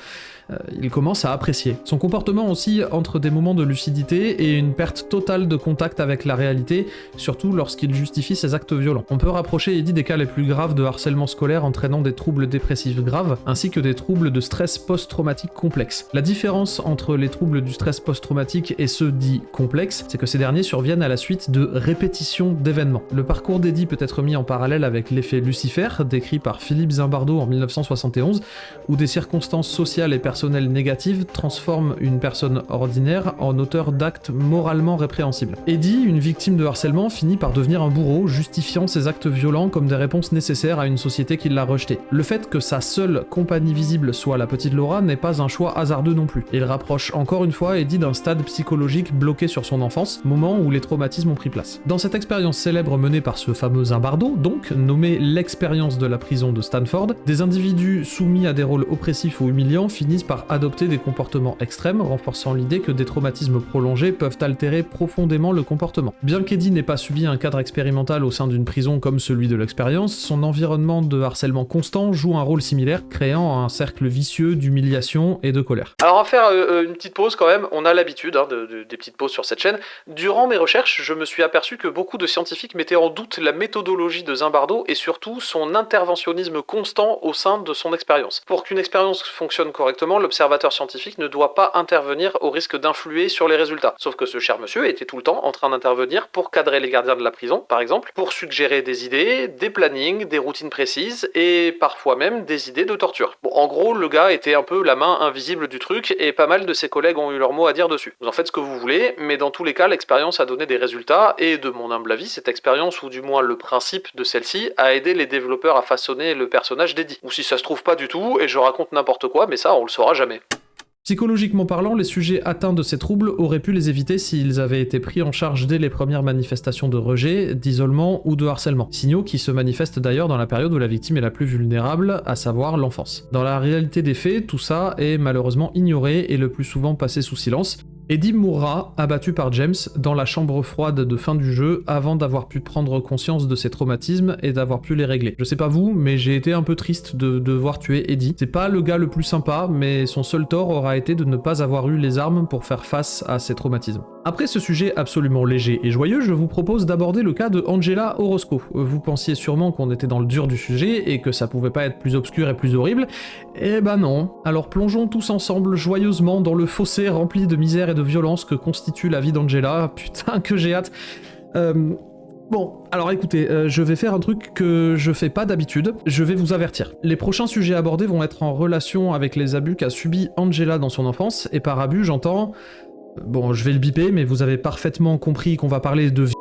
il commence à apprécier. Son comportement aussi entre des moments de lucidité et une perte totale de contact avec la réalité, surtout lorsqu'il justifie ses actes violents. On peut rapprocher Eddie des cas les plus graves de harcèlement scolaire entraînant des troubles dépressifs graves, ainsi que des troubles de stress post-traumatique complexes. La différence entre les troubles du stress post-traumatique et ceux dits complexes, c'est que ces derniers surviennent à la suite de répétitions d'événements. Le parcours d'Eddie peut être mis en parallèle avec l'effet Lucifer, décrit par Philippe Zimbardo en 1971, où des circonstances sociales et personnelles négatives transforment une personne ordinaire en auteur d'actes moralement répréhensibles. Eddie, une victime de harcèlement, finit par devenir un bourreau, justifiant ses actes violents comme des réponses nécessaires à une société qui l'a rejeté. Le fait que sa seule compagnie visible soit la petite Laura n'est pas un choix hasardeux non plus. Il rapproche encore une fois Eddie d'un stade psychologique bloqué sur son enfance, moment où les traumatismes ont pris place. Dans cette expérience célèbre menée par ce fameux Zimbardo, donc, nommée l'expérience de la prison de Stanford, des individus soumis à des rôles oppressifs ou humiliants finissent par adopter des comportements extrêmes, renforçant l'idée que des traumatismes prolongés peuvent altérer profondément le comportement. Bien qu'Eddie n'ait pas subi un cadre expérimental au sein d'une prison comme celui de l'expérience, son environnement de harcèlement constant joue un rôle similaire, créant un cercle vicieux d'humiliation et de colère. Alors on va faire une petite pause quand même, on a l'habitude des petites pauses sur cette chaîne. Durant mes recherches, je me suis aperçu que beaucoup de scientifiques mettaient en doute la méthodologie de Zimbardo et surtout son interventionnisme constant au sein de son expérience. Pour qu'une expérience fonctionne correctement, l'observateur scientifique ne doit pas intervenir au risque d'influer sur les résultats. Sauf que ce cher monsieur était tout le temps en train d'intervenir pour cadrer les gardiens de la prison, par exemple, pour suggérer des idées, des plannings, des routines précises, et parfois même des idées de torture. Bon, en gros, le gars était un peu la main invisible du truc, et pas mal de ses collègues ont eu leur mot à dire dessus. Vous en faites ce que vous voulez, mais dans tous les cas, l'expérience a donné des résultats, et de mon humble avis, cette expérience, ou du moins le principe de celle-ci, a aidé les développeurs à façonner le personnage d'Eddie. Ou si ça se trouve pas du tout, et je raconte n'importe quoi, mais ça, on le saura jamais. Psychologiquement parlant, les sujets atteints de ces troubles auraient pu les éviter s'ils avaient été pris en charge dès les premières manifestations de rejet, d'isolement ou de harcèlement. Signaux qui se manifestent d'ailleurs dans la période où la victime est la plus vulnérable, à savoir l'enfance. Dans la réalité des faits, tout ça est malheureusement ignoré et le plus souvent passé sous silence. Eddie mourra, abattu par James, dans la chambre froide de fin du jeu, avant d'avoir pu prendre conscience de ses traumatismes et d'avoir pu les régler. Je sais pas vous, mais j'ai été un peu triste de devoir tuer Eddie. C'est pas le gars le plus sympa, mais son seul tort aura été de ne pas avoir eu les armes pour faire face à ses traumatismes. Après ce sujet absolument léger et joyeux, je vous propose d'aborder le cas de Angela Orozco. Vous pensiez sûrement qu'on était dans le dur du sujet et que ça pouvait pas être plus obscur et plus horrible. Eh ben non. Alors plongeons tous ensemble joyeusement dans le fossé rempli de misère et de violence que constitue la vie d'Angela. Putain que j'ai hâte. Bon, alors écoutez, je vais faire un truc que je fais pas d'habitude, je vais vous avertir. Les prochains sujets abordés vont être en relation avec les abus qu'a subi Angela dans son enfance, et par abus j'entends... Bon, je vais le biper, mais vous avez parfaitement compris qu'on va parler de vie.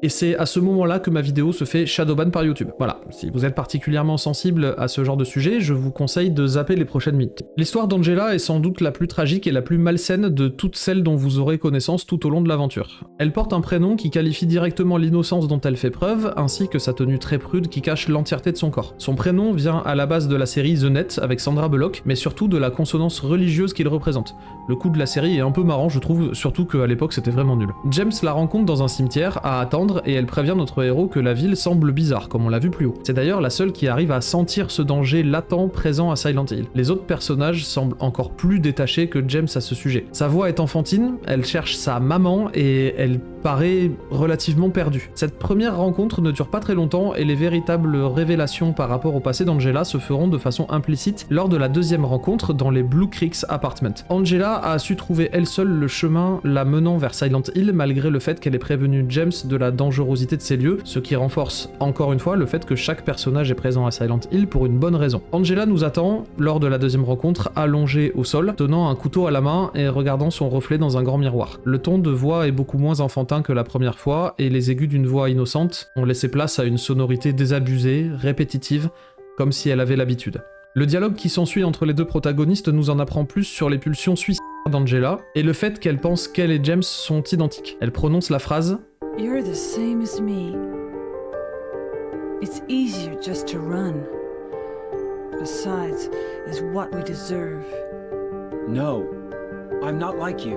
Et c'est à ce moment-là que ma vidéo se fait shadowban par YouTube. Voilà, si vous êtes particulièrement sensible à ce genre de sujet, je vous conseille de zapper les prochaines minutes. L'histoire d'Angela est sans doute la plus tragique et la plus malsaine de toutes celles dont vous aurez connaissance tout au long de l'aventure. Elle porte un prénom qui qualifie directement l'innocence dont elle fait preuve, ainsi que sa tenue très prude qui cache l'entièreté de son corps. Son prénom vient à la base de la série The Net avec Sandra Bullock, mais surtout de la consonance religieuse qu'il représente. Le coup de la série est un peu marrant, je trouve, surtout qu'à l'époque c'était vraiment nul. James la rencontre dans un cimetière, à attendre, et elle prévient notre héros que la ville semble bizarre, comme on l'a vu plus haut. C'est d'ailleurs la seule qui arrive à sentir ce danger latent présent à Silent Hill. Les autres personnages semblent encore plus détachés que James à ce sujet. Sa voix est enfantine, elle cherche sa maman, et elle paraît relativement perdue. Cette première rencontre ne dure pas très longtemps, et les véritables révélations par rapport au passé d'Angela se feront de façon implicite lors de la deuxième rencontre dans les Blue Creeks Apartment. Angela a su trouver elle seule le chemin la menant vers Silent Hill malgré le fait qu'elle ait prévenu James de la dangerosité de ces lieux, ce qui renforce encore une fois le fait que chaque personnage est présent à Silent Hill pour une bonne raison. Angela nous attend, lors de la deuxième rencontre, allongée au sol, tenant un couteau à la main et regardant son reflet dans un grand miroir. Le ton de voix est beaucoup moins enfantin que la première fois, et les aigus d'une voix innocente ont laissé place à une sonorité désabusée, répétitive, comme si elle avait l'habitude. Le dialogue qui s'ensuit entre les deux protagonistes nous en apprend plus sur les pulsions suicidaires d'Angela, et le fait qu'elle pense qu'elle et James sont identiques. Elle prononce la phrase « You're the same as me. It's easier just to run. Besides, is what we deserve. No, I'm not like you. »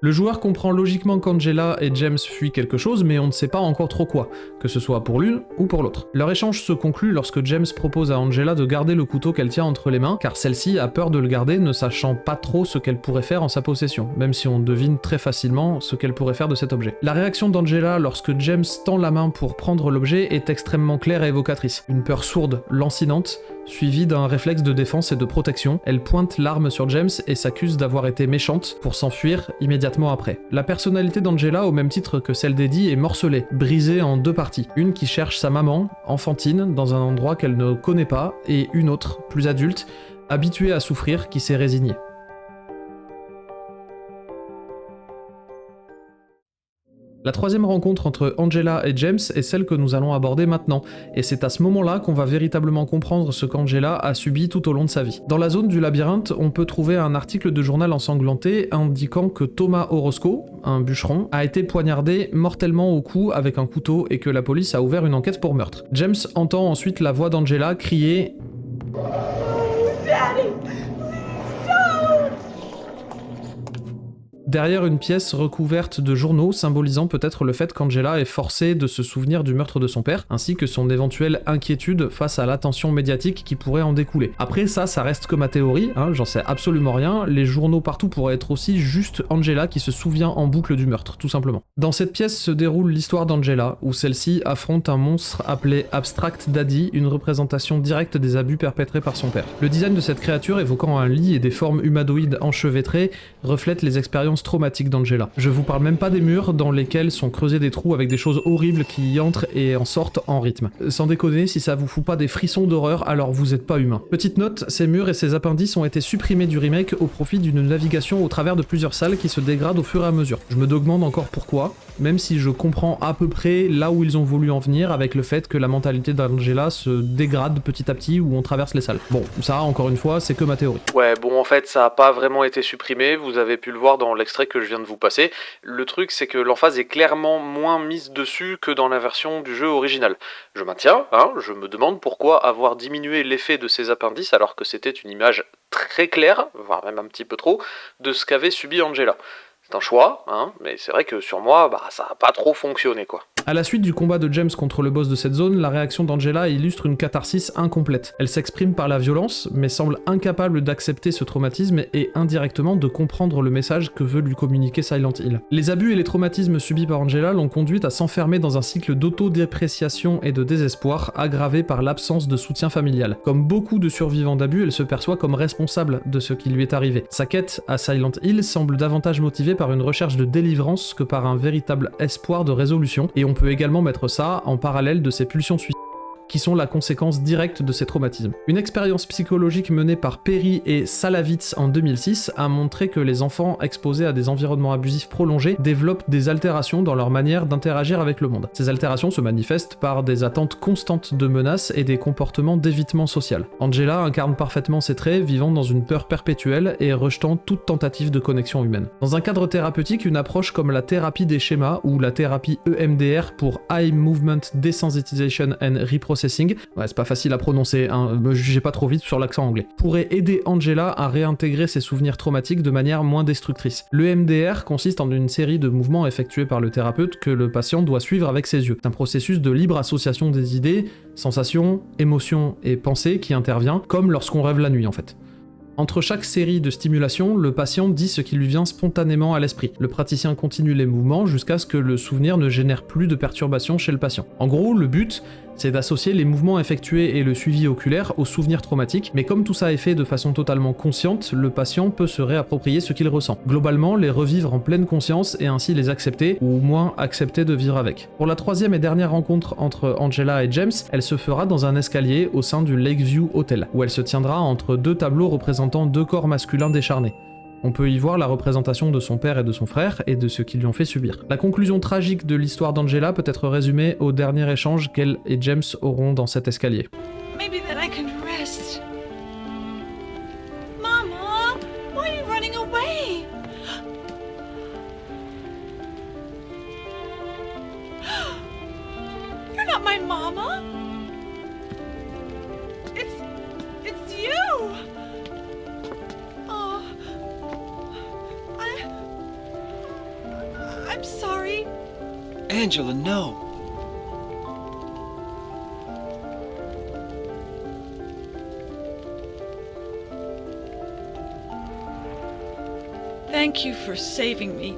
Le joueur comprend logiquement qu'Angela et James fuient quelque chose, mais on ne sait pas encore trop quoi, que ce soit pour l'une ou pour l'autre. Leur échange se conclut lorsque James propose à Angela de garder le couteau qu'elle tient entre les mains, car celle-ci a peur de le garder, ne sachant pas trop ce qu'elle pourrait faire en sa possession, même si on devine très facilement ce qu'elle pourrait faire de cet objet. La réaction d'Angela lorsque James tend la main pour prendre l'objet est extrêmement claire et évocatrice. Une peur sourde, lancinante, suivie d'un réflexe de défense et de protection. Elle pointe l'arme sur James et s'accuse d'avoir été méchante pour s'enfuir immédiatement après. La personnalité d'Angela, au même titre que celle d'Eddie, est morcelée, brisée en deux parties. Une qui cherche sa maman, enfantine, dans un endroit qu'elle ne connaît pas, et une autre, plus adulte, habituée à souffrir, qui s'est résignée. La troisième rencontre entre Angela et James est celle que nous allons aborder maintenant, et c'est à ce moment-là qu'on va véritablement comprendre ce qu'Angela a subi tout au long de sa vie. Dans la zone du labyrinthe, on peut trouver un article de journal ensanglanté indiquant que Thomas Orozco, un bûcheron, a été poignardé mortellement au cou avec un couteau et que la police a ouvert une enquête pour meurtre. James entend ensuite la voix d'Angela crier derrière une pièce recouverte de journaux symbolisant peut-être le fait qu'Angela est forcée de se souvenir du meurtre de son père, ainsi que son éventuelle inquiétude face à l'attention médiatique qui pourrait en découler. Après ça reste que ma théorie, j'en sais absolument rien, les journaux partout pourraient être aussi juste Angela qui se souvient en boucle du meurtre, tout simplement. Dans cette pièce se déroule l'histoire d'Angela, où celle-ci affronte un monstre appelé Abstract Daddy, une représentation directe des abus perpétrés par son père. Le design de cette créature évoquant un lit et des formes humanoïdes enchevêtrées reflète les expériences traumatiques d'Angela. Je vous parle même pas des murs dans lesquels sont creusés des trous avec des choses horribles qui y entrent et en sortent en rythme. Sans déconner, si ça vous fout pas des frissons d'horreur, alors vous êtes pas humain. Petite note, ces murs et ces appendices ont été supprimés du remake au profit d'une navigation au travers de plusieurs salles qui se dégradent au fur et à mesure. Je me demande encore pourquoi, même si je comprends à peu près là où ils ont voulu en venir avec le fait que la mentalité d'Angela se dégrade petit à petit où on traverse les salles. Bon, ça, encore une fois, c'est que ma théorie. Ouais, bon, en fait, ça a pas vraiment été supprimé, vous avez pu le voir dans l'extrait que je viens de vous passer. Le truc, c'est que l'emphase est clairement moins mise dessus que dans la version du jeu original. Je maintiens, je me demande pourquoi avoir diminué l'effet de ces appendices alors que c'était une image très claire, voire même un petit peu trop, de ce qu'avait subi Angela. C'est un choix, mais c'est vrai que sur moi, ça a pas trop fonctionné, quoi. À la suite du combat de James contre le boss de cette zone, la réaction d'Angela illustre une catharsis incomplète. Elle s'exprime par la violence, mais semble incapable d'accepter ce traumatisme et indirectement de comprendre le message que veut lui communiquer Silent Hill. Les abus et les traumatismes subis par Angela l'ont conduite à s'enfermer dans un cycle d'autodépréciation et de désespoir, aggravé par l'absence de soutien familial. Comme beaucoup de survivants d'abus, elle se perçoit comme responsable de ce qui lui est arrivé. Sa quête à Silent Hill semble davantage motivée par une recherche de délivrance que par un véritable espoir de résolution, et on peut également mettre ça en parallèle de ses pulsions suicidaires. qui sont la conséquence directe de ces traumatismes. Une expérience psychologique menée par Perry et Salavitz en 2006 a montré que les enfants exposés à des environnements abusifs prolongés développent des altérations dans leur manière d'interagir avec le monde. Ces altérations se manifestent par des attentes constantes de menaces et des comportements d'évitement social. Angela incarne parfaitement ces traits, vivant dans une peur perpétuelle et rejetant toute tentative de connexion humaine. Dans un cadre thérapeutique, une approche comme la thérapie des schémas ou la thérapie EMDR pour Eye Movement Desensitization and Reprocessing, ouais, c'est pas facile à prononcer, hein, me jugez pas trop vite sur l'accent anglais, pourrait aider Angela à réintégrer ses souvenirs traumatiques de manière moins destructrice. L'EMDR consiste en une série de mouvements effectués par le thérapeute que le patient doit suivre avec ses yeux. C'est un processus de libre association des idées, sensations, émotions et pensées qui intervient, comme lorsqu'on rêve la nuit en fait. Entre chaque série de stimulations, le patient dit ce qui lui vient spontanément à l'esprit. Le praticien continue les mouvements jusqu'à ce que le souvenir ne génère plus de perturbations chez le patient. En gros, le but, c'est d'associer les mouvements effectués et le suivi oculaire aux souvenirs traumatiques, mais comme tout ça est fait de façon totalement consciente, le patient peut se réapproprier ce qu'il ressent. Globalement, les revivre en pleine conscience et ainsi les accepter, ou au moins accepter de vivre avec. Pour la troisième et dernière rencontre entre Angela et James, elle se fera dans un escalier au sein du Lakeview Hotel, où elle se tiendra entre deux tableaux représentant deux corps masculins décharnés. On peut y voir la représentation de son père et de son frère et de ce qu'ils lui ont fait subir. La conclusion tragique de l'histoire d'Angela peut être résumée au dernier échange qu'elle et James auront dans cet escalier. Maybe then I can rest. Mama, why are you running away? You're not my mama. It's you. Oh, I'm sorry. Angela, no. Thank you for saving me.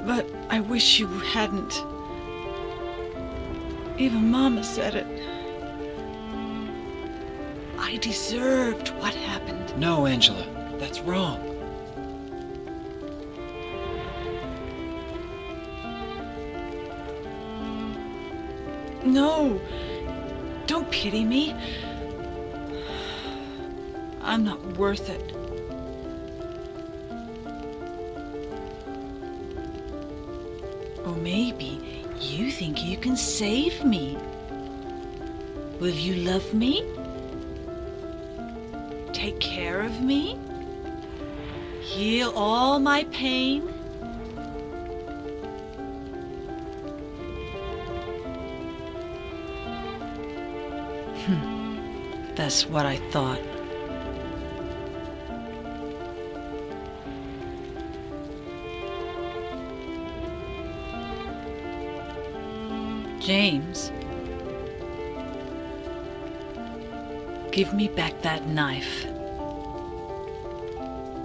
But I wish you hadn't. Even Mama said it. I deserved what happened. No, Angela. That's wrong. No, don't pity me. I'm not worth it. Or maybe you think you can save me. Will you love me? Take care of me? Heal all my pain? That's what I thought. James, give me back that knife.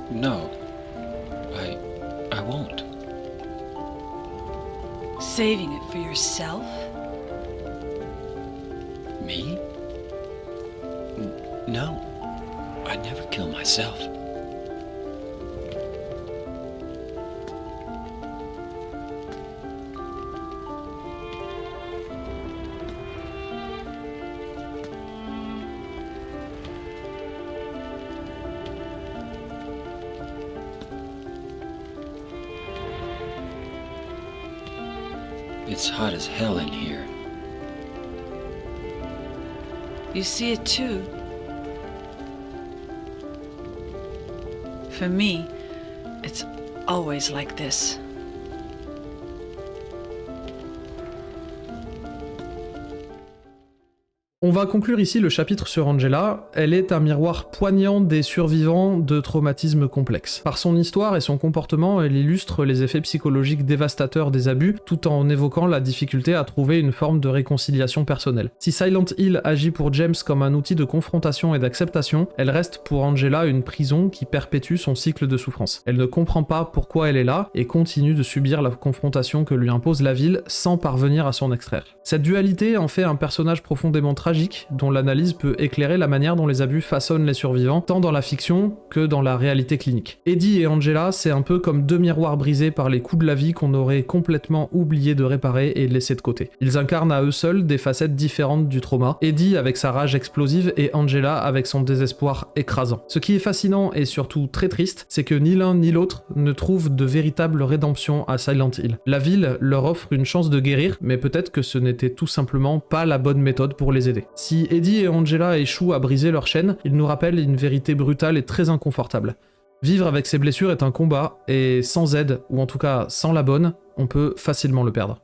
No. I won't. Saving it for yourself? Me? No. I'd never kill myself. It's hot as hell in here. You see it too? For me, it's always like this. On va conclure ici le chapitre sur Angela. Elle est un miroir poignant des survivants de traumatismes complexes. Par son histoire et son comportement, elle illustre les effets psychologiques dévastateurs des abus, tout en évoquant la difficulté à trouver une forme de réconciliation personnelle. Si Silent Hill agit pour James comme un outil de confrontation et d'acceptation, elle reste pour Angela une prison qui perpétue son cycle de souffrance. Elle ne comprend pas pourquoi elle est là et continue de subir la confrontation que lui impose la ville sans parvenir à s'en extraire. Cette dualité en fait un personnage profondément tragique tragique dont l'analyse peut éclairer la manière dont les abus façonnent les survivants, tant dans la fiction que dans la réalité clinique. Eddie et Angela, c'est un peu comme deux miroirs brisés par les coups de la vie qu'on aurait complètement oublié de réparer et laissé de côté. Ils incarnent à eux seuls des facettes différentes du trauma, Eddie avec sa rage explosive et Angela avec son désespoir écrasant. Ce qui est fascinant et surtout très triste, c'est que ni l'un ni l'autre ne trouvent de véritable rédemption à Silent Hill. La ville leur offre une chance de guérir, mais peut-être que ce n'était tout simplement pas la bonne méthode pour les aider. Si Eddie et Angela échouent à briser leur chaîne, ils nous rappellent une vérité brutale et très inconfortable. Vivre avec ses blessures est un combat, et sans aide, ou en tout cas sans la bonne, on peut facilement le perdre.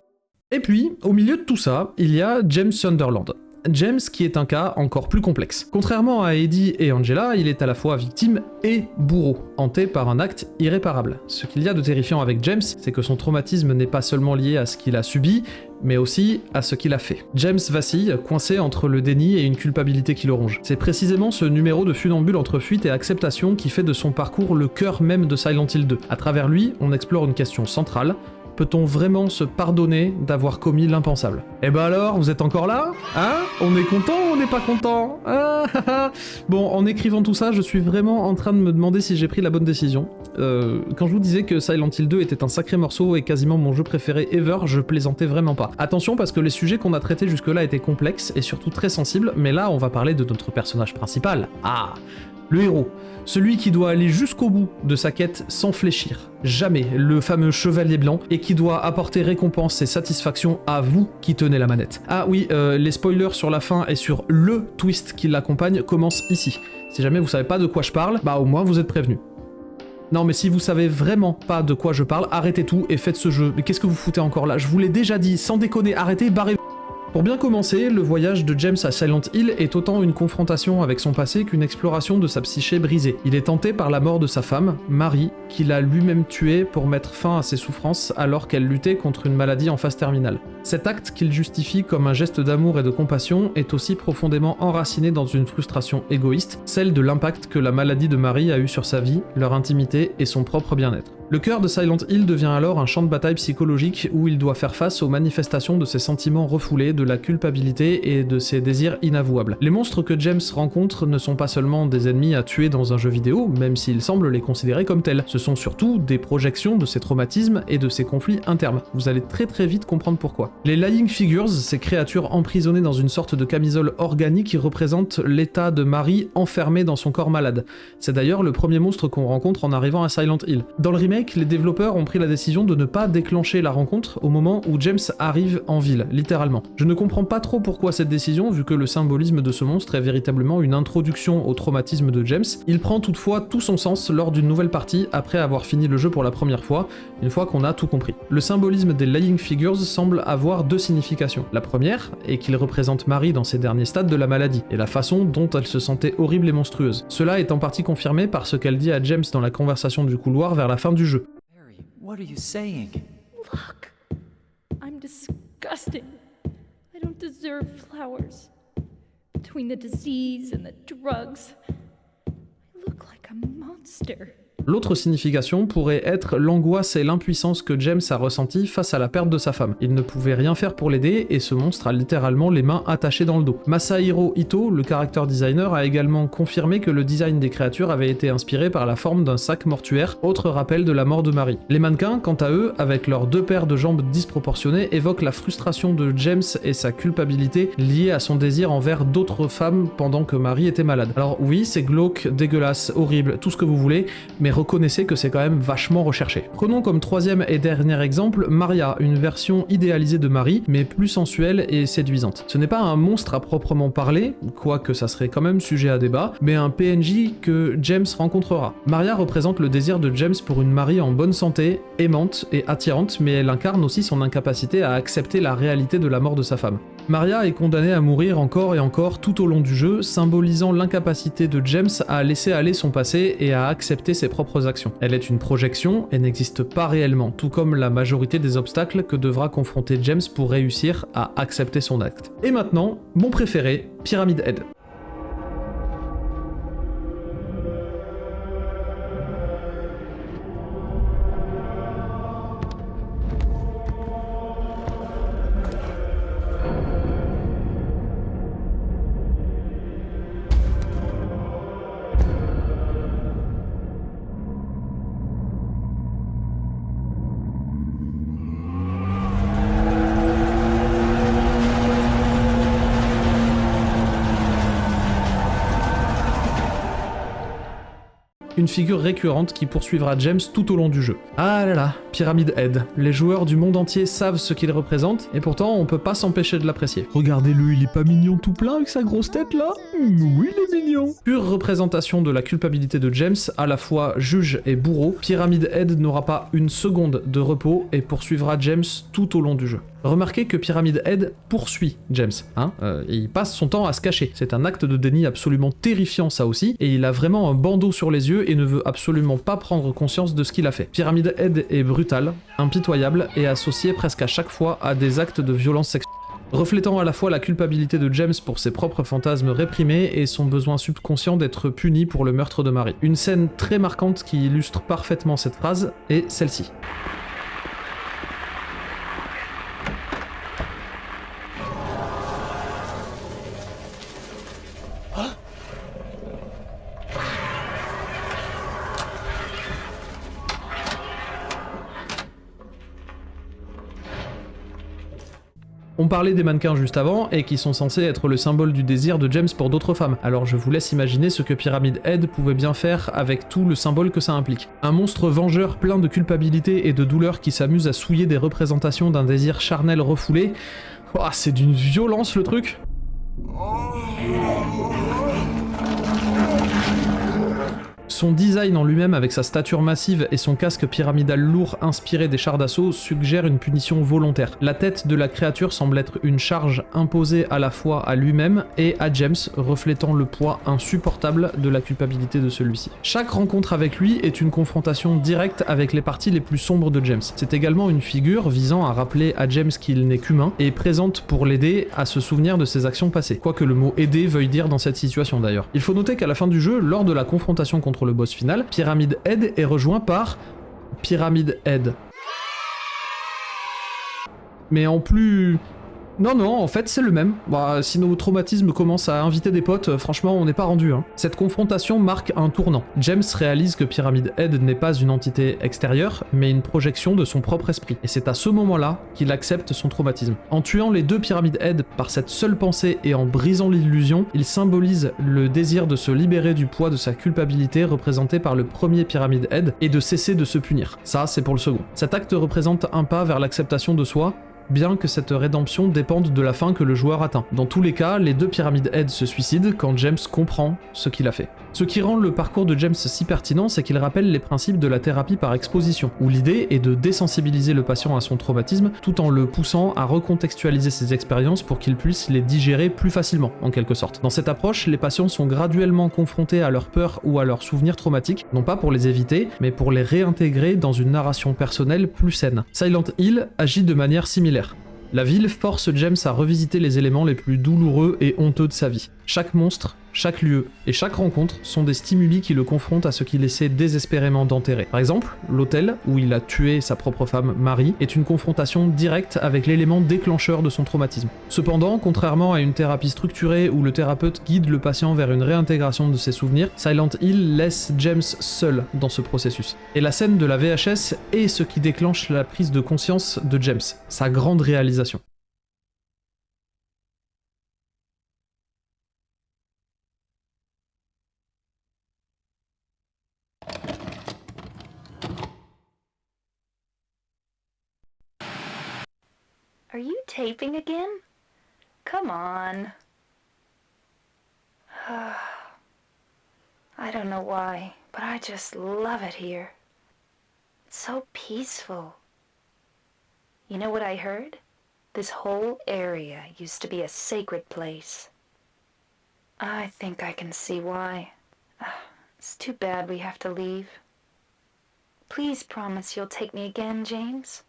Et puis, au milieu de tout ça, il y a James Sunderland. James qui est un cas encore plus complexe. Contrairement à Eddie et Angela, il est à la fois victime et bourreau, hanté par un acte irréparable. Ce qu'il y a de terrifiant avec James, c'est que son traumatisme n'est pas seulement lié à ce qu'il a subi, mais aussi à ce qu'il a fait. James vacille, coincé entre le déni et une culpabilité qui le ronge. C'est précisément ce numéro de funambule entre fuite et acceptation qui fait de son parcours le cœur même de Silent Hill 2. À travers lui, on explore une question centrale. Peut-on vraiment se pardonner d'avoir commis l'impensable? Eh ben alors, vous êtes encore là? Hein? On est content ou on n'est pas content? Bon, en écrivant tout ça, je suis vraiment en train de me demander si j'ai pris la bonne décision. Quand je vous disais que Silent Hill 2 était un sacré morceau et quasiment mon jeu préféré ever, je plaisantais vraiment pas. Attention parce que les sujets qu'on a traités jusque-là étaient complexes et surtout très sensibles, mais là on va parler de notre personnage principal. Ah! Le héros, celui qui doit aller jusqu'au bout de sa quête sans fléchir, jamais, le fameux chevalier blanc, et qui doit apporter récompense et satisfaction à vous qui tenez la manette. Ah oui, les spoilers sur la fin et sur le twist qui l'accompagne commencent ici. Si jamais vous savez pas de quoi je parle, bah au moins vous êtes prévenus. Non mais si vous savez vraiment pas de quoi je parle, arrêtez tout et faites ce jeu. Mais qu'est-ce que vous foutez encore là? Je vous l'ai déjà dit, sans déconner, arrêtez, barrez-vous. Pour bien commencer, le voyage de James à Silent Hill est autant une confrontation avec son passé qu'une exploration de sa psyché brisée. Il est tenté par la mort de sa femme, Marie, qu'il a lui-même tuée pour mettre fin à ses souffrances alors qu'elle luttait contre une maladie en phase terminale. Cet acte qu'il justifie comme un geste d'amour et de compassion est aussi profondément enraciné dans une frustration égoïste, celle de l'impact que la maladie de Marie a eu sur sa vie, leur intimité et son propre bien-être. Le cœur de Silent Hill devient alors un champ de bataille psychologique où il doit faire face aux manifestations de ses sentiments refoulés, de la culpabilité et de ses désirs inavouables. Les monstres que James rencontre ne sont pas seulement des ennemis à tuer dans un jeu vidéo, même s'il semble les considérer comme tels. Ce sont surtout des projections de ses traumatismes et de ses conflits internes. Vous allez très vite comprendre pourquoi. Les Lying Figures, ces créatures emprisonnées dans une sorte de camisole organique qui représentent l'état de Marie enfermée dans son corps malade. C'est d'ailleurs le premier monstre qu'on rencontre en arrivant à Silent Hill. Dans le remake, les développeurs ont pris la décision de ne pas déclencher la rencontre au moment où James arrive en ville, littéralement. Je ne comprends pas trop pourquoi cette décision, vu que le symbolisme de ce monstre est véritablement une introduction au traumatisme de James. Il prend toutefois tout son sens lors d'une nouvelle partie après avoir fini le jeu pour la première fois, une fois qu'on a tout compris. Le symbolisme des Lying Figures semble avoir deux significations. La première est qu'il représente Marie dans ses derniers stades de la maladie, et la façon dont elle se sentait horrible et monstrueuse. Cela est en partie confirmé par ce qu'elle dit à James dans la conversation du couloir vers la fin du jeu. Mary, what are you saying? Look, I'm disgusting. I don't deserve flowers. Between the disease and the drugs, I look like a monster. L'autre signification pourrait être l'angoisse et l'impuissance que James a ressenti face à la perte de sa femme. Il ne pouvait rien faire pour l'aider et ce monstre a littéralement les mains attachées dans le dos. Masahiro Ito, le character designer, a également confirmé que le design des créatures avait été inspiré par la forme d'un sac mortuaire, autre rappel de la mort de Marie. Les mannequins, quant à eux, avec leurs deux paires de jambes disproportionnées, évoquent la frustration de James et sa culpabilité liée à son désir envers d'autres femmes pendant que Marie était malade. Alors oui, c'est glauque, dégueulasse, horrible, tout ce que vous voulez, mais reconnaissez que c'est quand même vachement recherché. Prenons comme troisième et dernier exemple Maria, une version idéalisée de Marie, mais plus sensuelle et séduisante. Ce n'est pas un monstre à proprement parler, quoique ça serait quand même sujet à débat, mais un PNJ que James rencontrera. Maria représente le désir de James pour une Marie en bonne santé, aimante et attirante, mais elle incarne aussi son incapacité à accepter la réalité de la mort de sa femme. Maria est condamnée à mourir encore et encore tout au long du jeu, symbolisant l'incapacité de James à laisser aller son passé et à accepter ses propres actions. Elle est une projection et n'existe pas réellement, tout comme la majorité des obstacles que devra confronter James pour réussir à accepter son acte. Et maintenant, mon préféré, Pyramid Head. une figure récurrente qui poursuivra James tout au long du jeu. Ah là là, Pyramid Head. Les joueurs du monde entier savent ce qu'il représente, et pourtant on peut pas s'empêcher de l'apprécier. Regardez-le, il est pas mignon tout plein avec sa grosse tête là? Oui, il est mignon. Pure représentation de la culpabilité de James, à la fois juge et bourreau, Pyramid Head n'aura pas une seconde de repos et poursuivra James tout au long du jeu. Remarquez que Pyramid Head poursuit James, et il passe son temps à se cacher. C'est un acte de déni absolument terrifiant ça aussi, et il a vraiment un bandeau sur les yeux et ne veut absolument pas prendre conscience de ce qu'il a fait. Pyramid Head est brutal, impitoyable et associé presque à chaque fois à des actes de violence sexuelle. Reflétant à la fois la culpabilité de James pour ses propres fantasmes réprimés et son besoin subconscient d'être puni pour le meurtre de Mary. Une scène très marquante qui illustre parfaitement cette phrase est celle-ci. On parlait des mannequins juste avant, et qui sont censés être le symbole du désir de James pour d'autres femmes, alors je vous laisse imaginer ce que Pyramid Head pouvait bien faire avec tout le symbole que ça implique. Un monstre vengeur plein de culpabilité et de douleur qui s'amuse à souiller des représentations d'un désir charnel refoulé. Oh, c'est d'une violence le truc. Son design en lui-même avec sa stature massive et son casque pyramidal lourd inspiré des chars d'assaut suggère une punition volontaire. La tête de la créature semble être une charge imposée à la fois à lui-même et à James, reflétant le poids insupportable de la culpabilité de celui-ci. Chaque rencontre avec lui est une confrontation directe avec les parties les plus sombres de James. C'est également une figure visant à rappeler à James qu'il n'est qu'humain et présente pour l'aider à se souvenir de ses actions passées, quoique le mot aider veuille dire dans cette situation d'ailleurs. Il faut noter qu'à la fin du jeu, lors de la confrontation contre le boss final, Pyramid Head est rejoint par Pyramid Head. Mais en plus... Non, en fait, c'est le même. Bah, si nos traumatismes commencent à inviter des potes, franchement, on n'est pas rendu. Cette confrontation marque un tournant. James réalise que Pyramid Head n'est pas une entité extérieure, mais une projection de son propre esprit. Et c'est à ce moment-là qu'il accepte son traumatisme. En tuant les deux Pyramid Head par cette seule pensée et en brisant l'illusion, il symbolise le désir de se libérer du poids de sa culpabilité représenté par le premier Pyramid Head et de cesser de se punir. Ça, c'est pour le second. Cet acte représente un pas vers l'acceptation de soi, bien que cette rédemption dépende de la fin que le joueur atteint. Dans tous les cas, les deux Pyramid Head se suicident quand James comprend ce qu'il a fait. Ce qui rend le parcours de James si pertinent, c'est qu'il rappelle les principes de la thérapie par exposition, où l'idée est de désensibiliser le patient à son traumatisme, tout en le poussant à recontextualiser ses expériences pour qu'il puisse les digérer plus facilement, en quelque sorte. Dans cette approche, les patients sont graduellement confrontés à leurs peurs ou à leurs souvenirs traumatiques, non pas pour les éviter, mais pour les réintégrer dans une narration personnelle plus saine. Silent Hill agit de manière similaire. La ville force James à revisiter les éléments les plus douloureux et honteux de sa vie. Chaque monstre, chaque lieu et chaque rencontre sont des stimuli qui le confrontent à ce qu'il essaie désespérément d'enterrer. Par exemple, l'hôtel, où il a tué sa propre femme Mary, est une confrontation directe avec l'élément déclencheur de son traumatisme. Cependant, contrairement à une thérapie structurée où le thérapeute guide le patient vers une réintégration de ses souvenirs, Silent Hill laisse James seul dans ce processus. Et la scène de la VHS est ce qui déclenche la prise de conscience de James, sa grande réalisation. Are you taping again? Come on. I don't know why, but I just love it here. It's so peaceful. You know what I heard? This whole area used to be a sacred place. I think I can see why. It's too bad we have to leave. Please promise you'll take me again, James.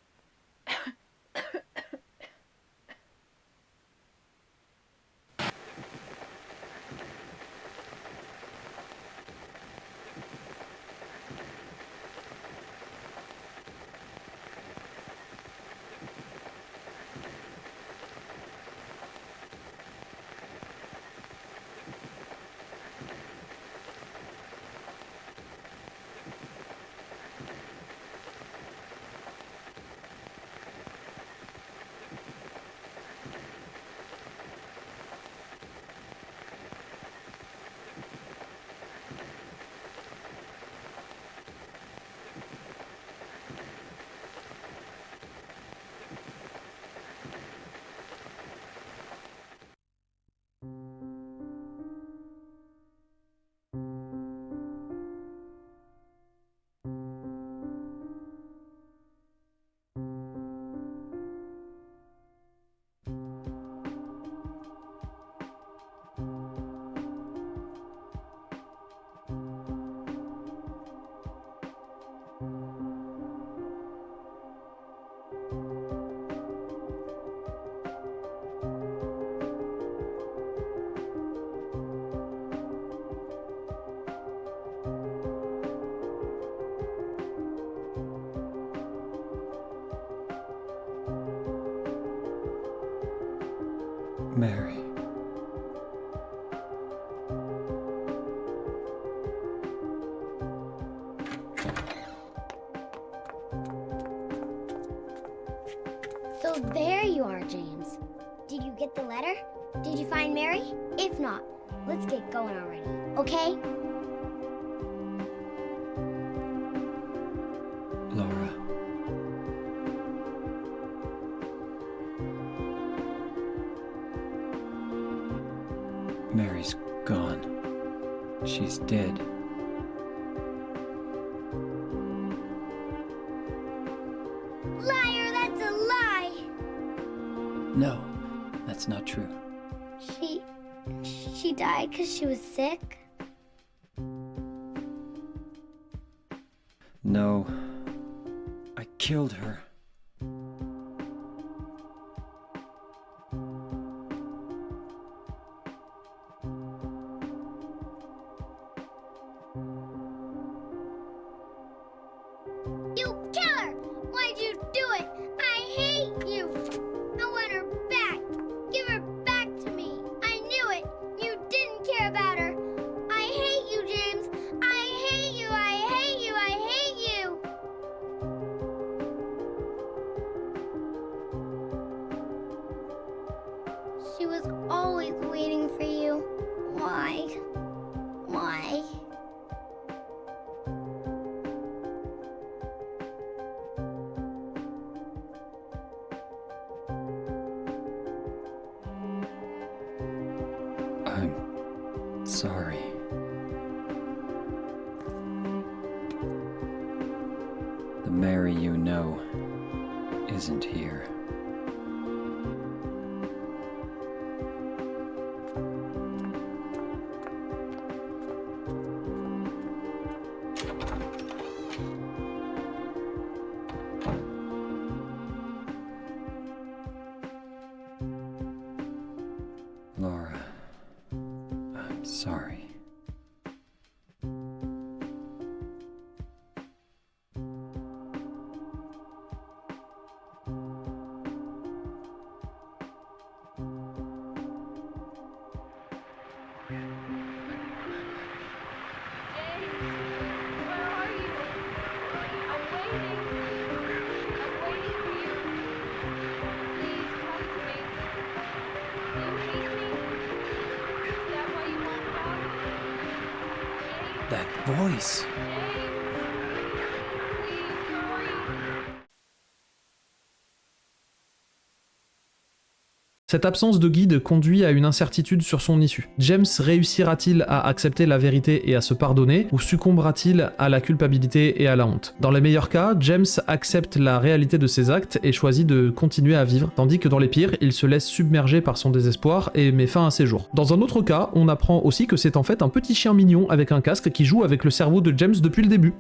Mary. So there you are, James. Did you get the letter? Did you find Mary? If not, let's get going already, okay? Laura. Mary's gone. She's dead. Liar, that's a lie! No, that's not true. She died because she was sick? No, I killed her. You killer! Why'd you do it? I hate you! I want her back! Give her back to me! I knew it! You didn't care about her! I hate you, James! I hate you! I hate you! I hate you! She was always waiting for you. Why? Why? I'm sorry. The Mary you know isn't here. Laura, I'm sorry. That voice. Cette absence de guide conduit à une incertitude sur son issue. James réussira-t-il à accepter la vérité et à se pardonner, ou succombera-t-il à la culpabilité et à la honte? Dans les meilleurs cas, James accepte la réalité de ses actes et choisit de continuer à vivre, tandis que dans les pires, il se laisse submerger par son désespoir et met fin à ses jours. Dans un autre cas, on apprend aussi que c'est en fait un petit chien mignon avec un casque qui joue avec le cerveau de James depuis le début.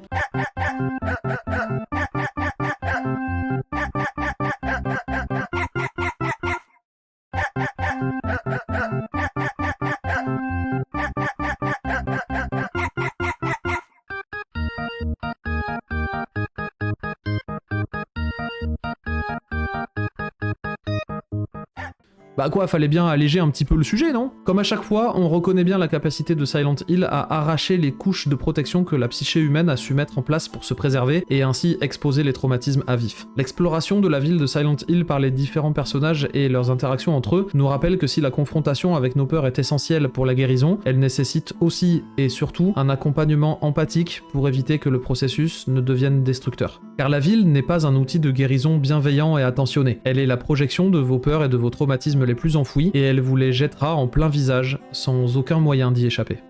Bah quoi, fallait bien alléger un petit peu le sujet, non? Comme à chaque fois, on reconnaît bien la capacité de Silent Hill à arracher les couches de protection que la psyché humaine a su mettre en place pour se préserver et ainsi exposer les traumatismes à vif. L'exploration de la ville de Silent Hill par les différents personnages et leurs interactions entre eux nous rappelle que si la confrontation avec nos peurs est essentielle pour la guérison, elle nécessite aussi et surtout un accompagnement empathique pour éviter que le processus ne devienne destructeur. Car la ville n'est pas un outil de guérison bienveillant et attentionné, elle est la projection de vos peurs et de vos traumatismes les plus enfouis, et elle vous les jettera en plein visage, sans aucun moyen d'y échapper.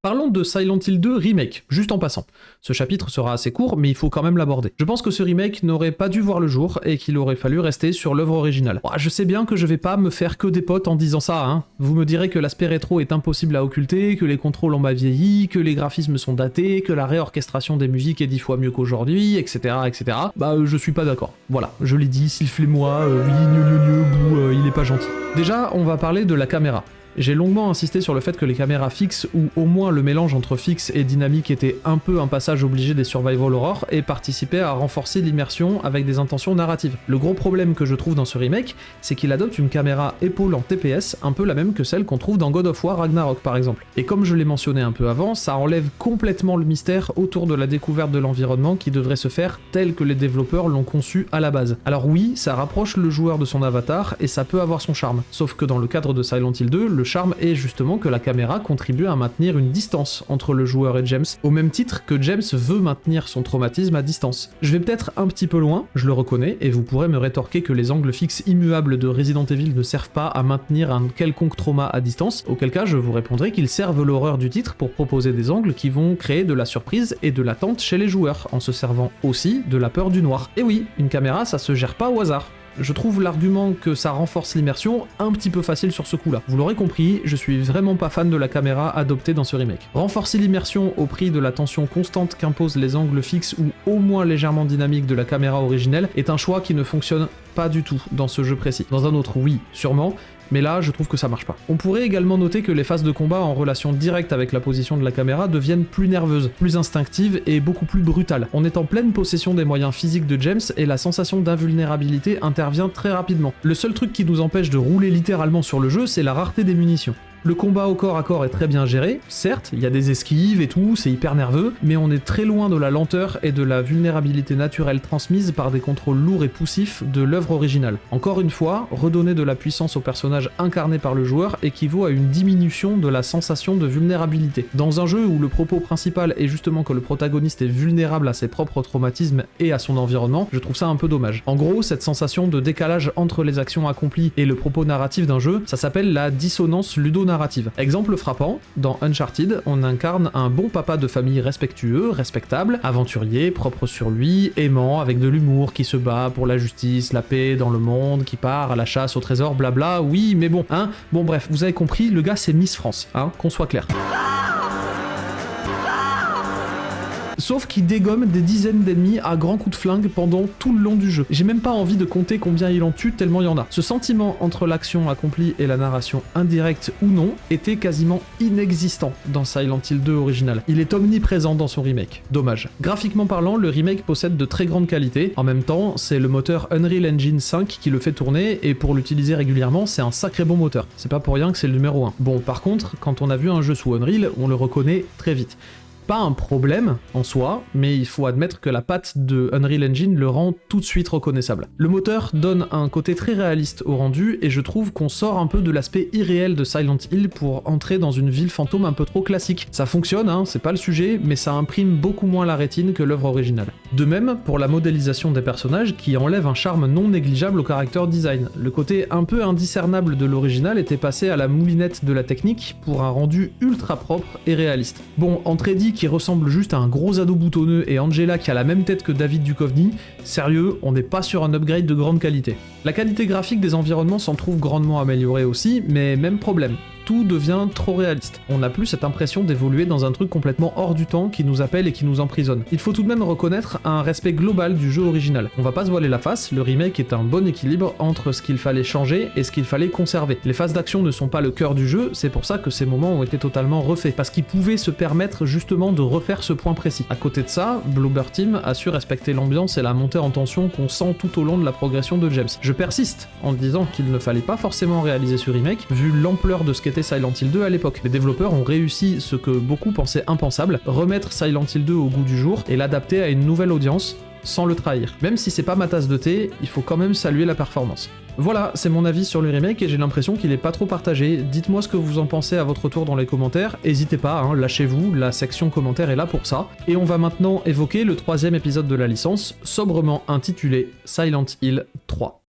Parlons de Silent Hill 2 Remake, juste en passant. Ce chapitre sera assez court, mais il faut quand même l'aborder. Je pense que ce remake n'aurait pas dû voir le jour, et qu'il aurait fallu rester sur l'œuvre originale. Bon, je sais bien que je vais pas me faire que des potes en disant ça, hein. Vous me direz que l'aspect rétro est impossible à occulter, que les contrôles ont mal vieilli, que les graphismes sont datés, que la réorchestration des musiques est 10 fois mieux qu'aujourd'hui, etc., etc. Bah, je suis pas d'accord. Voilà, je l'ai dit, sifflez-moi, oui, il est pas gentil. Déjà, on va parler de la caméra. J'ai longuement insisté sur le fait que les caméras fixes, ou au moins le mélange entre fixe et dynamique était un peu un passage obligé des survival horror et participait à renforcer l'immersion avec des intentions narratives. Le gros problème que je trouve dans ce remake, c'est qu'il adopte une caméra épaule en TPS, un peu la même que celle qu'on trouve dans God of War Ragnarok par exemple. Et comme je l'ai mentionné un peu avant, ça enlève complètement le mystère autour de la découverte de l'environnement qui devrait se faire tel que les développeurs l'ont conçu à la base. Alors oui, ça rapproche le joueur de son avatar et ça peut avoir son charme. Sauf que dans le cadre de Silent Hill 2, le charme est justement que la caméra contribue à maintenir une distance entre le joueur et James, au même titre que James veut maintenir son traumatisme à distance. Je vais peut-être un petit peu loin, je le reconnais, et vous pourrez me rétorquer que les angles fixes immuables de Resident Evil ne servent pas à maintenir un quelconque trauma à distance, auquel cas je vous répondrai qu'ils servent l'horreur du titre pour proposer des angles qui vont créer de la surprise et de l'attente chez les joueurs, en se servant aussi de la peur du noir. Et oui, une caméra ça se gère pas au hasard. Je trouve l'argument que ça renforce l'immersion un petit peu facile sur ce coup-là. Vous l'aurez compris, je suis vraiment pas fan de la caméra adoptée dans ce remake. Renforcer l'immersion au prix de la tension constante qu'imposent les angles fixes ou au moins légèrement dynamiques de la caméra originelle est un choix qui ne fonctionne pas du tout dans ce jeu précis. Dans un autre, oui, sûrement, mais là, je trouve que ça marche pas. On pourrait également noter que les phases de combat en relation directe avec la position de la caméra deviennent plus nerveuses, plus instinctives et beaucoup plus brutales. On est en pleine possession des moyens physiques de James et la sensation d'invulnérabilité intervient très rapidement. Le seul truc qui nous empêche de rouler littéralement sur le jeu, c'est la rareté des munitions. Le combat au corps à corps est très bien géré, certes, il y a des esquives et tout, c'est hyper nerveux, mais on est très loin de la lenteur et de la vulnérabilité naturelle transmise par des contrôles lourds et poussifs de l'œuvre originale. Encore une fois, redonner de la puissance au personnage incarné par le joueur équivaut à une diminution de la sensation de vulnérabilité. Dans un jeu où le propos principal est justement que le protagoniste est vulnérable à ses propres traumatismes et à son environnement, je trouve ça un peu dommage. En gros, cette sensation de décalage entre les actions accomplies et le propos narratif d'un jeu, ça s'appelle la dissonance ludonarrative. Exemple frappant, dans Uncharted, on incarne un bon papa de famille respectueux, respectable, aventurier, propre sur lui, aimant, avec de l'humour, qui se bat pour la justice, la paix dans le monde, qui part à la chasse au trésor, blabla, oui, mais bon, hein, bon bref, vous avez compris, le gars c'est Miss France, hein, qu'on soit clair. Sauf qu'il dégomme des dizaines d'ennemis à grands coups de flingue pendant tout le long du jeu. J'ai même pas envie de compter combien il en tue tellement il y en a. Ce sentiment entre l'action accomplie et la narration indirecte ou non était quasiment inexistant dans Silent Hill 2 original. Il est omniprésent dans son remake. Dommage. Graphiquement parlant, le remake possède de très grandes qualités. En même temps, c'est le moteur Unreal Engine 5 qui le fait tourner et pour l'utiliser régulièrement, c'est un sacré bon moteur. C'est pas pour rien que c'est le numéro 1. Bon, par contre, quand on a vu un jeu sous Unreal, on le reconnaît très vite. Pas un problème en soi, mais il faut admettre que la patte de Unreal Engine le rend tout de suite reconnaissable. Le moteur donne un côté très réaliste au rendu et je trouve qu'on sort un peu de l'aspect irréel de Silent Hill pour entrer dans une ville fantôme un peu trop classique. Ça fonctionne, hein, c'est pas le sujet, mais ça imprime beaucoup moins la rétine que l'œuvre originale. De même pour la modélisation des personnages qui enlève un charme non négligeable au character design. Le côté un peu indiscernable de l'original était passé à la moulinette de la technique pour un rendu ultra propre et réaliste. Bon, entre Eddie qui ressemble juste à un gros ado boutonneux et Angela qui a la même tête que David Duchovny, sérieux, on n'est pas sur un upgrade de grande qualité. La qualité graphique des environnements s'en trouve grandement améliorée aussi, mais même problème. Tout devient trop réaliste. On n'a plus cette impression d'évoluer dans un truc complètement hors du temps qui nous appelle et qui nous emprisonne. Il faut tout de même reconnaître un respect global du jeu original. On va pas se voiler la face, le remake est un bon équilibre entre ce qu'il fallait changer et ce qu'il fallait conserver. Les phases d'action ne sont pas le cœur du jeu, c'est pour ça que ces moments ont été totalement refaits, parce qu'ils pouvaient se permettre justement de refaire ce point précis. À côté de ça, Bloober Team a su respecter l'ambiance et la montée en tension qu'on sent tout au long de la progression de James. Je persiste en disant qu'il ne fallait pas forcément réaliser ce remake, vu l'ampleur de ce qu'était Silent Hill 2 à l'époque. Les développeurs ont réussi ce que beaucoup pensaient impensable, remettre Silent Hill 2 au goût du jour et l'adapter à une nouvelle audience, sans le trahir. Même si c'est pas ma tasse de thé, il faut quand même saluer la performance. Voilà, c'est mon avis sur le remake et j'ai l'impression qu'il est pas trop partagé. Dites-moi ce que vous en pensez à votre tour dans les commentaires, n'hésitez pas, hein, lâchez-vous, la section commentaires est là pour ça. Et on va maintenant évoquer le 3e épisode de la licence, sobrement intitulé Silent Hill 3.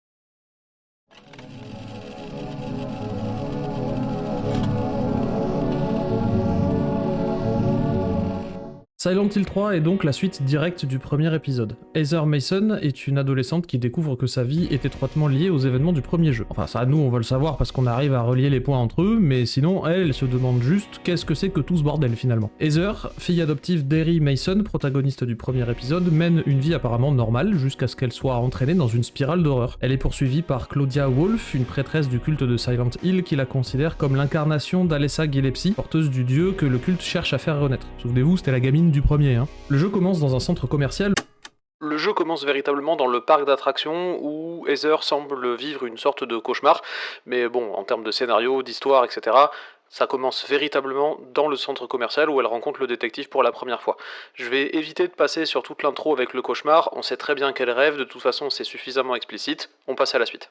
Silent Hill 3 est donc la suite directe du premier épisode. Heather Mason est une adolescente qui découvre que sa vie est étroitement liée aux événements du premier jeu. Enfin ça, nous on va le savoir parce qu'on arrive à relier les points entre eux, mais sinon elle se demande juste qu'est-ce que c'est que tout ce bordel finalement. Heather, fille adoptive d'Eri Mason, protagoniste du premier épisode, mène une vie apparemment normale jusqu'à ce qu'elle soit entraînée dans une spirale d'horreur. Elle est poursuivie par Claudia Wolf, une prêtresse du culte de Silent Hill qui la considère comme l'incarnation d'Alessa Gillespie, porteuse du dieu que le culte cherche à faire renaître. Souvenez-vous, c'était la gamine du premier, hein. Le jeu commence dans un centre commercial. Le jeu commence véritablement dans le parc d'attractions où Heather semble vivre une sorte de cauchemar, mais bon, en termes de scénario, d'histoire, etc., ça commence véritablement dans le centre commercial où elle rencontre le détective pour la première fois. Je vais éviter de passer sur toute l'intro avec le cauchemar, on sait très bien qu'elle rêve, de toute façon c'est suffisamment explicite, on passe à la suite.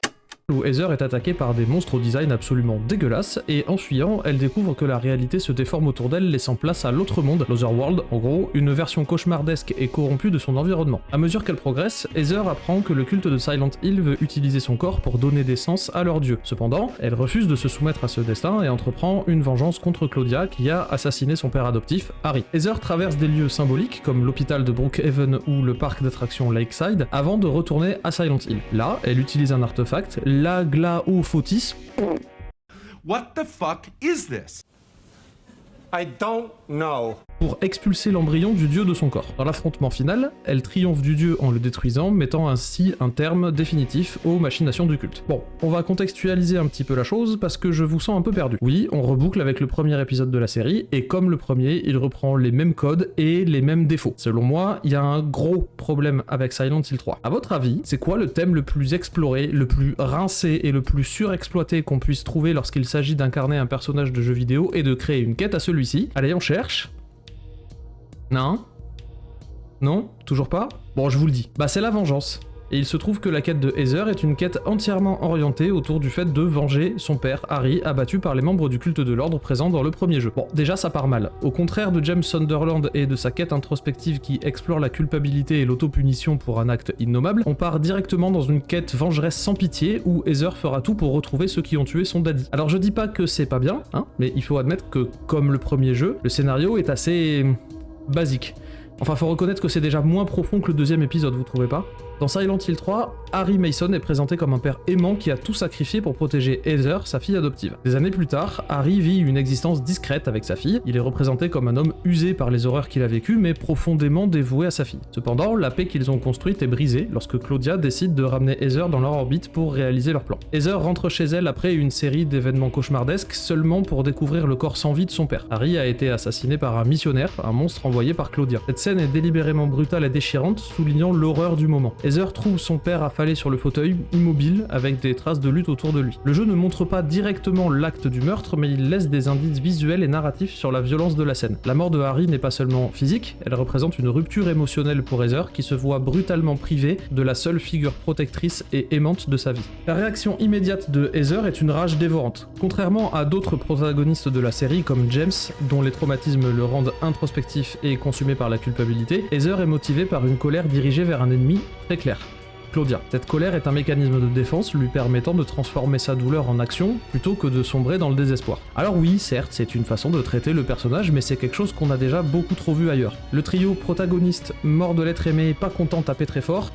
Où Heather est attaquée par des monstres au design absolument dégueulasse, et en fuyant, elle découvre que la réalité se déforme autour d'elle, laissant place à l'autre monde, l'Otherworld, en gros, une version cauchemardesque et corrompue de son environnement. À mesure qu'elle progresse, Heather apprend que le culte de Silent Hill veut utiliser son corps pour donner des sens à leur dieu. Cependant, elle refuse de se soumettre à ce destin et entreprend une vengeance contre Claudia qui a assassiné son père adoptif, Harry. Heather traverse des lieux symboliques comme l'hôpital de Brookhaven ou le parc d'attractions Lakeside avant de retourner à Silent Hill. Là, elle utilise un artefact, la Glaophotis. What the fuck is this? I don't know. Pour expulser l'embryon du dieu de son corps. Dans l'affrontement final, elle triomphe du dieu en le détruisant, mettant ainsi un terme définitif aux machinations du culte. Bon, on va contextualiser un petit peu la chose parce que je vous sens un peu perdu. Oui, on reboucle avec le premier épisode de la série, et comme le premier, il reprend les mêmes codes et les mêmes défauts. Selon moi, il y a un gros problème avec Silent Hill 3. À votre avis, c'est quoi le thème le plus exploré, le plus rincé et le plus surexploité qu'on puisse trouver lorsqu'il s'agit d'incarner un personnage de jeu vidéo et de créer une quête à celui-ci? Allez, on cherche. Non? Non? Toujours pas? Bon, je vous le dis. Bah, c'est la vengeance. Et il se trouve que la quête de Heather est une quête entièrement orientée autour du fait de venger son père, Harry, abattu par les membres du culte de l'ordre présents dans le premier jeu. Bon, déjà ça part mal. Au contraire de James Sunderland et de sa quête introspective qui explore la culpabilité et l'autopunition pour un acte innommable, on part directement dans une quête vengeresse sans pitié où Heather fera tout pour retrouver ceux qui ont tué son daddy. Alors je dis pas que c'est pas bien, hein, mais il faut admettre que, comme le premier jeu, le scénario est assez basique. Enfin, faut reconnaître que c'est déjà moins profond que le deuxième épisode, vous trouvez pas? Dans Silent Hill 3, Harry Mason est présenté comme un père aimant qui a tout sacrifié pour protéger Heather, sa fille adoptive. Des années plus tard, Harry vit une existence discrète avec sa fille. Il est représenté comme un homme usé par les horreurs qu'il a vécues, mais profondément dévoué à sa fille. Cependant, la paix qu'ils ont construite est brisée lorsque Claudia décide de ramener Heather dans leur orbite pour réaliser leur plan. Heather rentre chez elle après une série d'événements cauchemardesques seulement pour découvrir le corps sans vie de son père. Harry a été assassiné par un missionnaire, un monstre envoyé par Claudia. Cette scène est délibérément brutale et déchirante, soulignant l'horreur du moment. Heather trouve son père affalé sur le fauteuil, immobile, avec des traces de lutte autour de lui. Le jeu ne montre pas directement l'acte du meurtre, mais il laisse des indices visuels et narratifs sur la violence de la scène. La mort de Harry n'est pas seulement physique, elle représente une rupture émotionnelle pour Heather qui se voit brutalement privée de la seule figure protectrice et aimante de sa vie. La réaction immédiate de Heather est une rage dévorante. Contrairement à d'autres protagonistes de la série comme James, dont les traumatismes le rendent introspectif et consumé par la culpabilité, Heather est motivée par une colère dirigée vers un ennemi très clair. Claudia. Cette colère est un mécanisme de défense lui permettant de transformer sa douleur en action plutôt que de sombrer dans le désespoir. Alors oui, certes, c'est une façon de traiter le personnage, mais c'est quelque chose qu'on a déjà beaucoup trop vu ailleurs. Le trio protagoniste, mort de l'être aimé, pas content, taper très fort,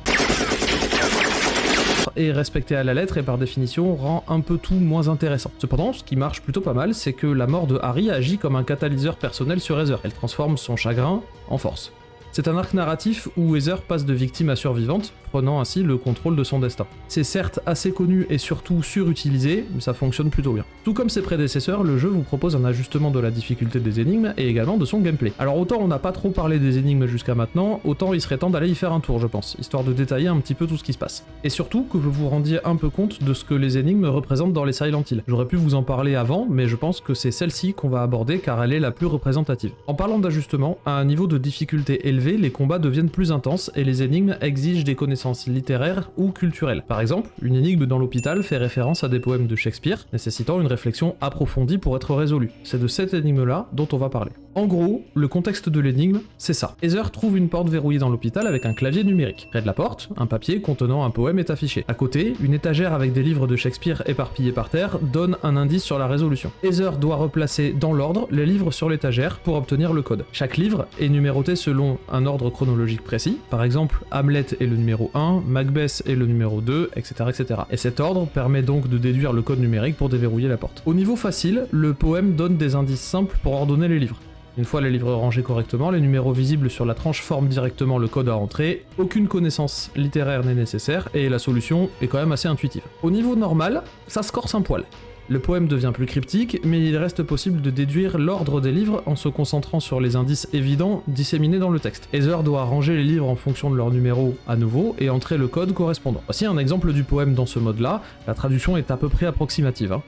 et respecté à la lettre et par définition rend un peu tout moins intéressant. Cependant, ce qui marche plutôt pas mal, c'est que la mort de Harry agit comme un catalyseur personnel sur Heather. Elle transforme son chagrin en force. C'est un arc narratif où Heather passe de victime à survivante, prenant ainsi le contrôle de son destin. C'est certes assez connu et surtout surutilisé, mais ça fonctionne plutôt bien. Tout comme ses prédécesseurs, le jeu vous propose un ajustement de la difficulté des énigmes et également de son gameplay. Alors autant on n'a pas trop parlé des énigmes jusqu'à maintenant, autant il serait temps d'aller y faire un tour je pense, histoire de détailler un petit peu tout ce qui se passe. Et surtout que vous vous rendiez un peu compte de ce que les énigmes représentent dans les Silent Hill. J'aurais pu vous en parler avant, mais je pense que c'est celle-ci qu'on va aborder car elle est la plus représentative. En parlant d'ajustement, à un niveau de difficulté élevé, les combats deviennent plus intenses et les énigmes exigent des connaissances littéraires ou culturelles. Par exemple, une énigme dans l'hôpital fait référence à des poèmes de Shakespeare, nécessitant une réflexion approfondie pour être résolue. C'est de cette énigme-là dont on va parler. En gros, le contexte de l'énigme, c'est ça. Heather trouve une porte verrouillée dans l'hôpital avec un clavier numérique. Près de la porte, un papier contenant un poème est affiché. À côté, une étagère avec des livres de Shakespeare éparpillés par terre donne un indice sur la résolution. Heather doit replacer dans l'ordre les livres sur l'étagère pour obtenir le code. Chaque livre est numéroté selon un ordre chronologique précis. Par exemple, Hamlet est le numéro 1, Macbeth est le numéro 2, etc. etc. Et cet ordre permet donc de déduire le code numérique pour déverrouiller la porte. Au niveau facile, le poème donne des indices simples pour ordonner les livres. Une fois les livres rangés correctement, les numéros visibles sur la tranche forment directement le code à entrer, aucune connaissance littéraire n'est nécessaire, et la solution est quand même assez intuitive. Au niveau normal, ça se corse un poil. Le poème devient plus cryptique, mais il reste possible de déduire l'ordre des livres en se concentrant sur les indices évidents disséminés dans le texte. Heather doit ranger les livres en fonction de leur numéro à nouveau et entrer le code correspondant. Voici un exemple du poème dans ce mode-là, la traduction est à peu près approximative.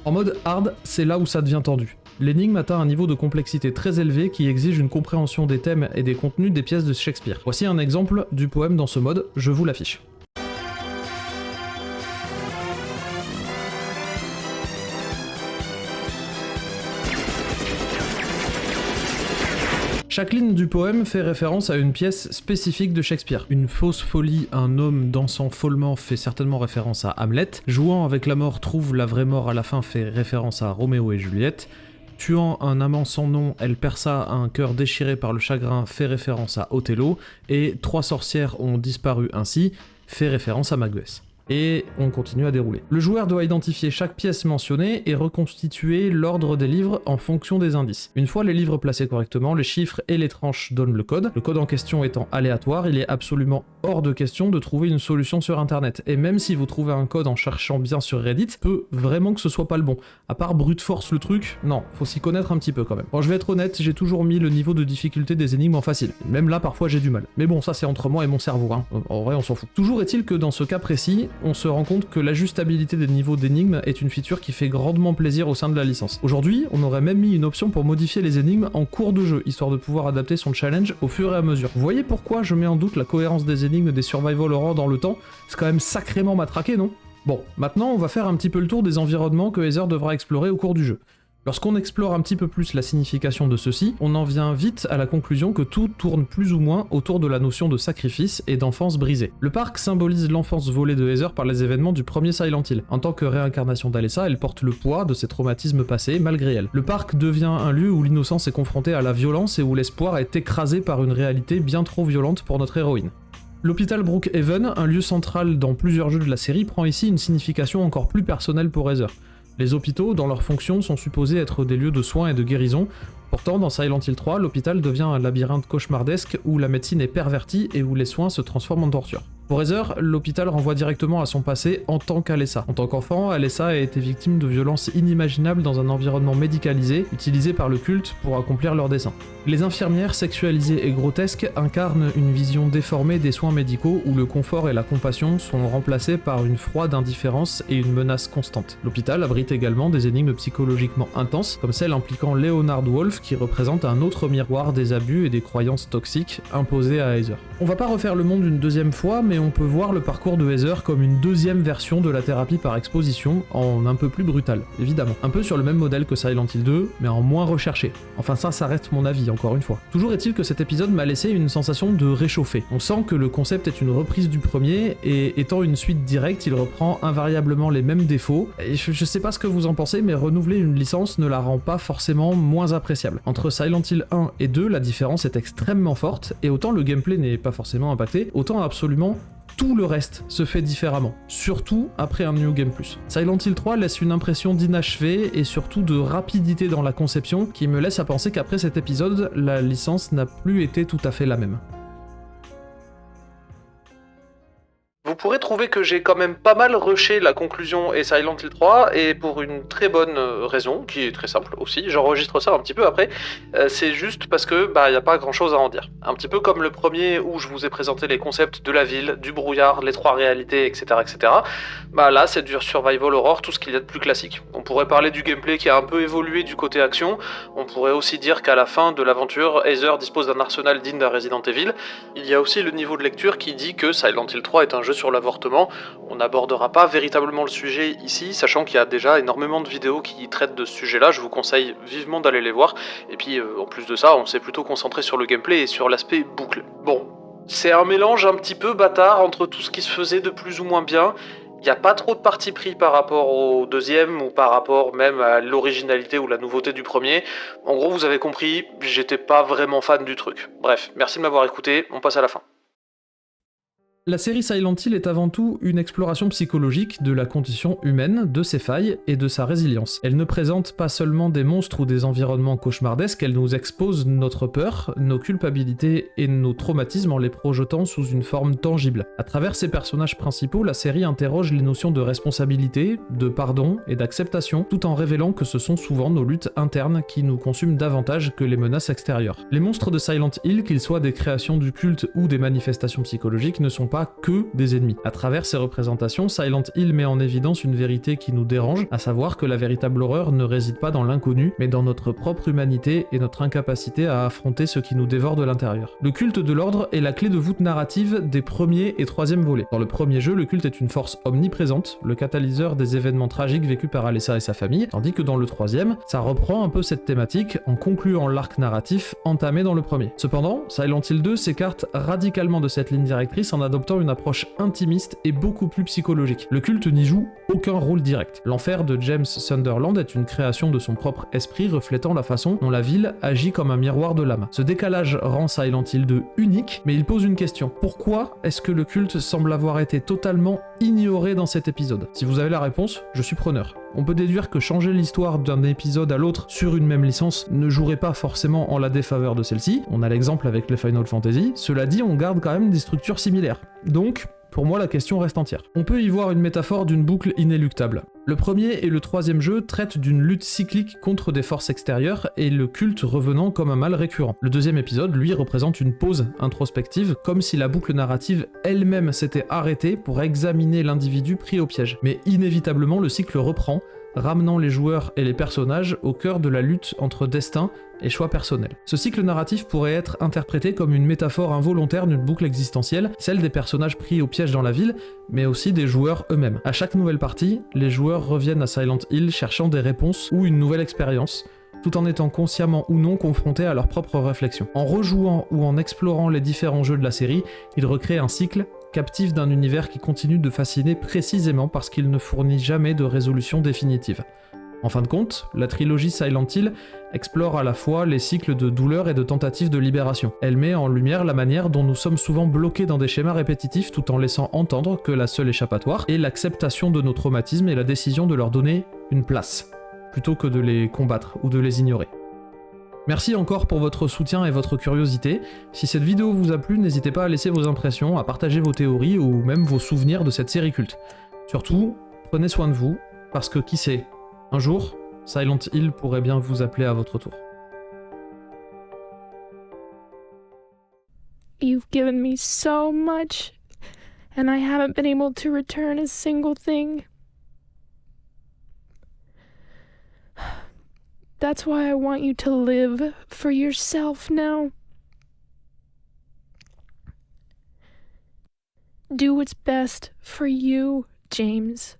En mode hard, c'est là où ça devient tendu. L'énigme atteint un niveau de complexité très élevé qui exige une compréhension des thèmes et des contenus des pièces de Shakespeare. Voici un exemple du poème dans ce mode, je vous l'affiche. Chaque ligne du poème fait référence à une pièce spécifique de Shakespeare. Une fausse folie, un homme dansant follement fait certainement référence à Hamlet. Jouant avec la mort trouve la vraie mort à la fin fait référence à Roméo et Juliette. Tuant un amant sans nom, elle perça un cœur déchiré par le chagrin fait référence à Othello. Et 3 sorcières ont disparu ainsi fait référence à Macbeth. Et on continue à dérouler. Le joueur doit identifier chaque pièce mentionnée et reconstituer l'ordre des livres en fonction des indices. Une fois les livres placés correctement, les chiffres et les tranches donnent le code. Le code en question étant aléatoire, il est absolument hors de question de trouver une solution sur internet. Et même si vous trouvez un code en cherchant bien sur Reddit, peut vraiment que ce soit pas le bon. À part brute force le truc, non, faut s'y connaître un petit peu quand même. Bon, je vais être honnête, j'ai toujours mis le niveau de difficulté des énigmes en facile. Même là, parfois j'ai du mal. Mais bon, ça c'est entre moi et mon cerveau, hein. En vrai, on s'en fout. Toujours est-il que dans ce cas précis, on se rend compte que l'ajustabilité des niveaux d'énigmes est une feature qui fait grandement plaisir au sein de la licence. Aujourd'hui, on aurait même mis une option pour modifier les énigmes en cours de jeu, histoire de pouvoir adapter son challenge au fur et à mesure. Vous voyez pourquoi je mets en doute la cohérence des énigmes des survival horror dans le temps? C'est quand même sacrément matraqué, non? Bon, maintenant on va faire un petit peu le tour des environnements que Heather devra explorer au cours du jeu. Lorsqu'on explore un petit peu plus la signification de ceux-ci, on en vient vite à la conclusion que tout tourne plus ou moins autour de la notion de sacrifice et d'enfance brisée. Le parc symbolise l'enfance volée de Heather par les événements du premier Silent Hill. En tant que réincarnation d'Alessa, elle porte le poids de ses traumatismes passés malgré elle. Le parc devient un lieu où l'innocence est confrontée à la violence et où l'espoir est écrasé par une réalité bien trop violente pour notre héroïne. L'hôpital Brookhaven, un lieu central dans plusieurs jeux de la série, prend ici une signification encore plus personnelle pour Heather. Les hôpitaux, dans leur fonction, sont supposés être des lieux de soins et de guérison. Pourtant, dans Silent Hill 3, l'hôpital devient un labyrinthe cauchemardesque où la médecine est pervertie et où les soins se transforment en torture. Pour Heather, l'hôpital renvoie directement à son passé en tant qu'Alessa. En tant qu'enfant, Alessa a été victime de violences inimaginables dans un environnement médicalisé, utilisé par le culte pour accomplir leurs desseins. Les infirmières sexualisées et grotesques incarnent une vision déformée des soins médicaux où le confort et la compassion sont remplacés par une froide indifférence et une menace constante. L'hôpital abrite également des énigmes psychologiquement intenses, comme celle impliquant Leonard Wolf qui représente un autre miroir des abus et des croyances toxiques imposées à Heather. On va pas refaire le monde une deuxième fois, mais on peut voir le parcours de Heather comme une deuxième version de la thérapie par exposition, en un peu plus brutal, évidemment. Un peu sur le même modèle que Silent Hill 2, mais en moins recherché. Enfin ça reste mon avis, encore une fois. Toujours est-il que cet épisode m'a laissé une sensation de réchauffé. On sent que le concept est une reprise du premier, et étant une suite directe, il reprend invariablement les mêmes défauts. Et je sais pas ce que vous en pensez, mais renouveler une licence ne la rend pas forcément moins appréciable. Entre Silent Hill 1 et 2, la différence est extrêmement forte, et autant le gameplay n'est pas forcément impacté, autant absolument tout le reste se fait différemment, surtout après un New Game Plus. Silent Hill 3 laisse une impression d'inachevé et surtout de rapidité dans la conception qui me laisse à penser qu'après cet épisode, la licence n'a plus été tout à fait la même. Vous pourrez trouver que j'ai quand même pas mal rushé la conclusion et Silent Hill 3, et pour une très bonne raison, qui est très simple aussi, j'enregistre ça un petit peu après, c'est juste parce que y a pas grand chose à en dire. Un petit peu comme le premier où je vous ai présenté les concepts de la ville, du brouillard, les 3 réalités, etc. etc. Là c'est du survival horror, tout ce qu'il y a de plus classique. On pourrait parler du gameplay qui a un peu évolué du côté action, on pourrait aussi dire qu'à la fin de l'aventure, Heather dispose d'un arsenal digne d'un Resident Evil. Il y a aussi le niveau de lecture qui dit que Silent Hill 3 est un jeu sur l'avortement. On n'abordera pas véritablement le sujet ici, sachant qu'il y a déjà énormément de vidéos qui traitent de ce sujet-là, je vous conseille vivement d'aller les voir. Et puis en plus de ça, on s'est plutôt concentré sur le gameplay et sur l'aspect boucle. Bon, c'est un mélange un petit peu bâtard entre tout ce qui se faisait de plus ou moins bien. Il n'y a pas trop de parti pris par rapport au deuxième ou par rapport même à l'originalité ou la nouveauté du premier. En gros, vous avez compris, j'étais pas vraiment fan du truc. Bref, merci de m'avoir écouté, on passe à la fin. La série Silent Hill est avant tout une exploration psychologique de la condition humaine, de ses failles et de sa résilience. Elle ne présente pas seulement des monstres ou des environnements cauchemardesques, elle nous expose notre peur, nos culpabilités et nos traumatismes en les projetant sous une forme tangible. À travers ses personnages principaux, la série interroge les notions de responsabilité, de pardon et d'acceptation, tout en révélant que ce sont souvent nos luttes internes qui nous consument davantage que les menaces extérieures. Les monstres de Silent Hill, qu'ils soient des créations du culte ou des manifestations psychologiques, ne sont pas que des ennemis. À travers ces représentations, Silent Hill met en évidence une vérité qui nous dérange, à savoir que la véritable horreur ne réside pas dans l'inconnu, mais dans notre propre humanité et notre incapacité à affronter ce qui nous dévore de l'intérieur. Le culte de l'ordre est la clé de voûte narrative des premier et troisième volets. Dans le premier jeu, le culte est une force omniprésente, le catalyseur des événements tragiques vécus par Alessa et sa famille, tandis que dans le troisième, ça reprend un peu cette thématique en concluant l'arc narratif entamé dans le premier. Cependant, Silent Hill 2 s'écarte radicalement de cette ligne directrice en adoptant une approche intimiste et beaucoup plus psychologique. Le culte n'y joue aucun rôle direct. L'enfer de James Sunderland est une création de son propre esprit reflétant la façon dont la ville agit comme un miroir de l'âme. Ce décalage rend Silent Hill 2 unique, mais il pose une question. Pourquoi est-ce que le culte semble avoir été totalement ignoré dans cet épisode? Si vous avez la réponse, je suis preneur. On peut déduire que changer l'histoire d'un épisode à l'autre sur une même licence ne jouerait pas forcément en la défaveur de celle-ci. On a l'exemple avec les Final Fantasy. Cela dit, on garde quand même des structures similaires. Donc, pour moi, la question reste entière. On peut y voir une métaphore d'une boucle inéluctable. Le premier et le troisième jeu traitent d'une lutte cyclique contre des forces extérieures et le culte revenant comme un mal récurrent. Le deuxième épisode, lui, représente une pause introspective, comme si la boucle narrative elle-même s'était arrêtée pour examiner l'individu pris au piège. Mais inévitablement, le cycle reprend, ramenant les joueurs et les personnages au cœur de la lutte entre destin et choix personnels. Ce cycle narratif pourrait être interprété comme une métaphore involontaire d'une boucle existentielle, celle des personnages pris au piège dans la ville, mais aussi des joueurs eux-mêmes. À chaque nouvelle partie, les joueurs reviennent à Silent Hill cherchant des réponses ou une nouvelle expérience, tout en étant consciemment ou non confrontés à leurs propres réflexions. En rejouant ou en explorant les différents jeux de la série, ils recréent un cycle captif d'un univers qui continue de fasciner précisément parce qu'il ne fournit jamais de résolution définitive. En fin de compte, la trilogie Silent Hill explore à la fois les cycles de douleur et de tentatives de libération. Elle met en lumière la manière dont nous sommes souvent bloqués dans des schémas répétitifs tout en laissant entendre que la seule échappatoire est l'acceptation de nos traumatismes et la décision de leur donner une place, plutôt que de les combattre ou de les ignorer. Merci encore pour votre soutien et votre curiosité. Si cette vidéo vous a plu, n'hésitez pas à laisser vos impressions, à partager vos théories ou même vos souvenirs de cette série culte. Surtout, prenez soin de vous, parce que qui sait, un jour, Silent Hill pourrait bien vous appeler à votre tour. You've given me so much, and I haven't been able to return a single thing. That's why I want you to live for yourself now. Do what's best for you, James.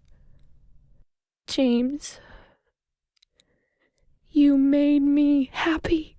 James, you made me happy.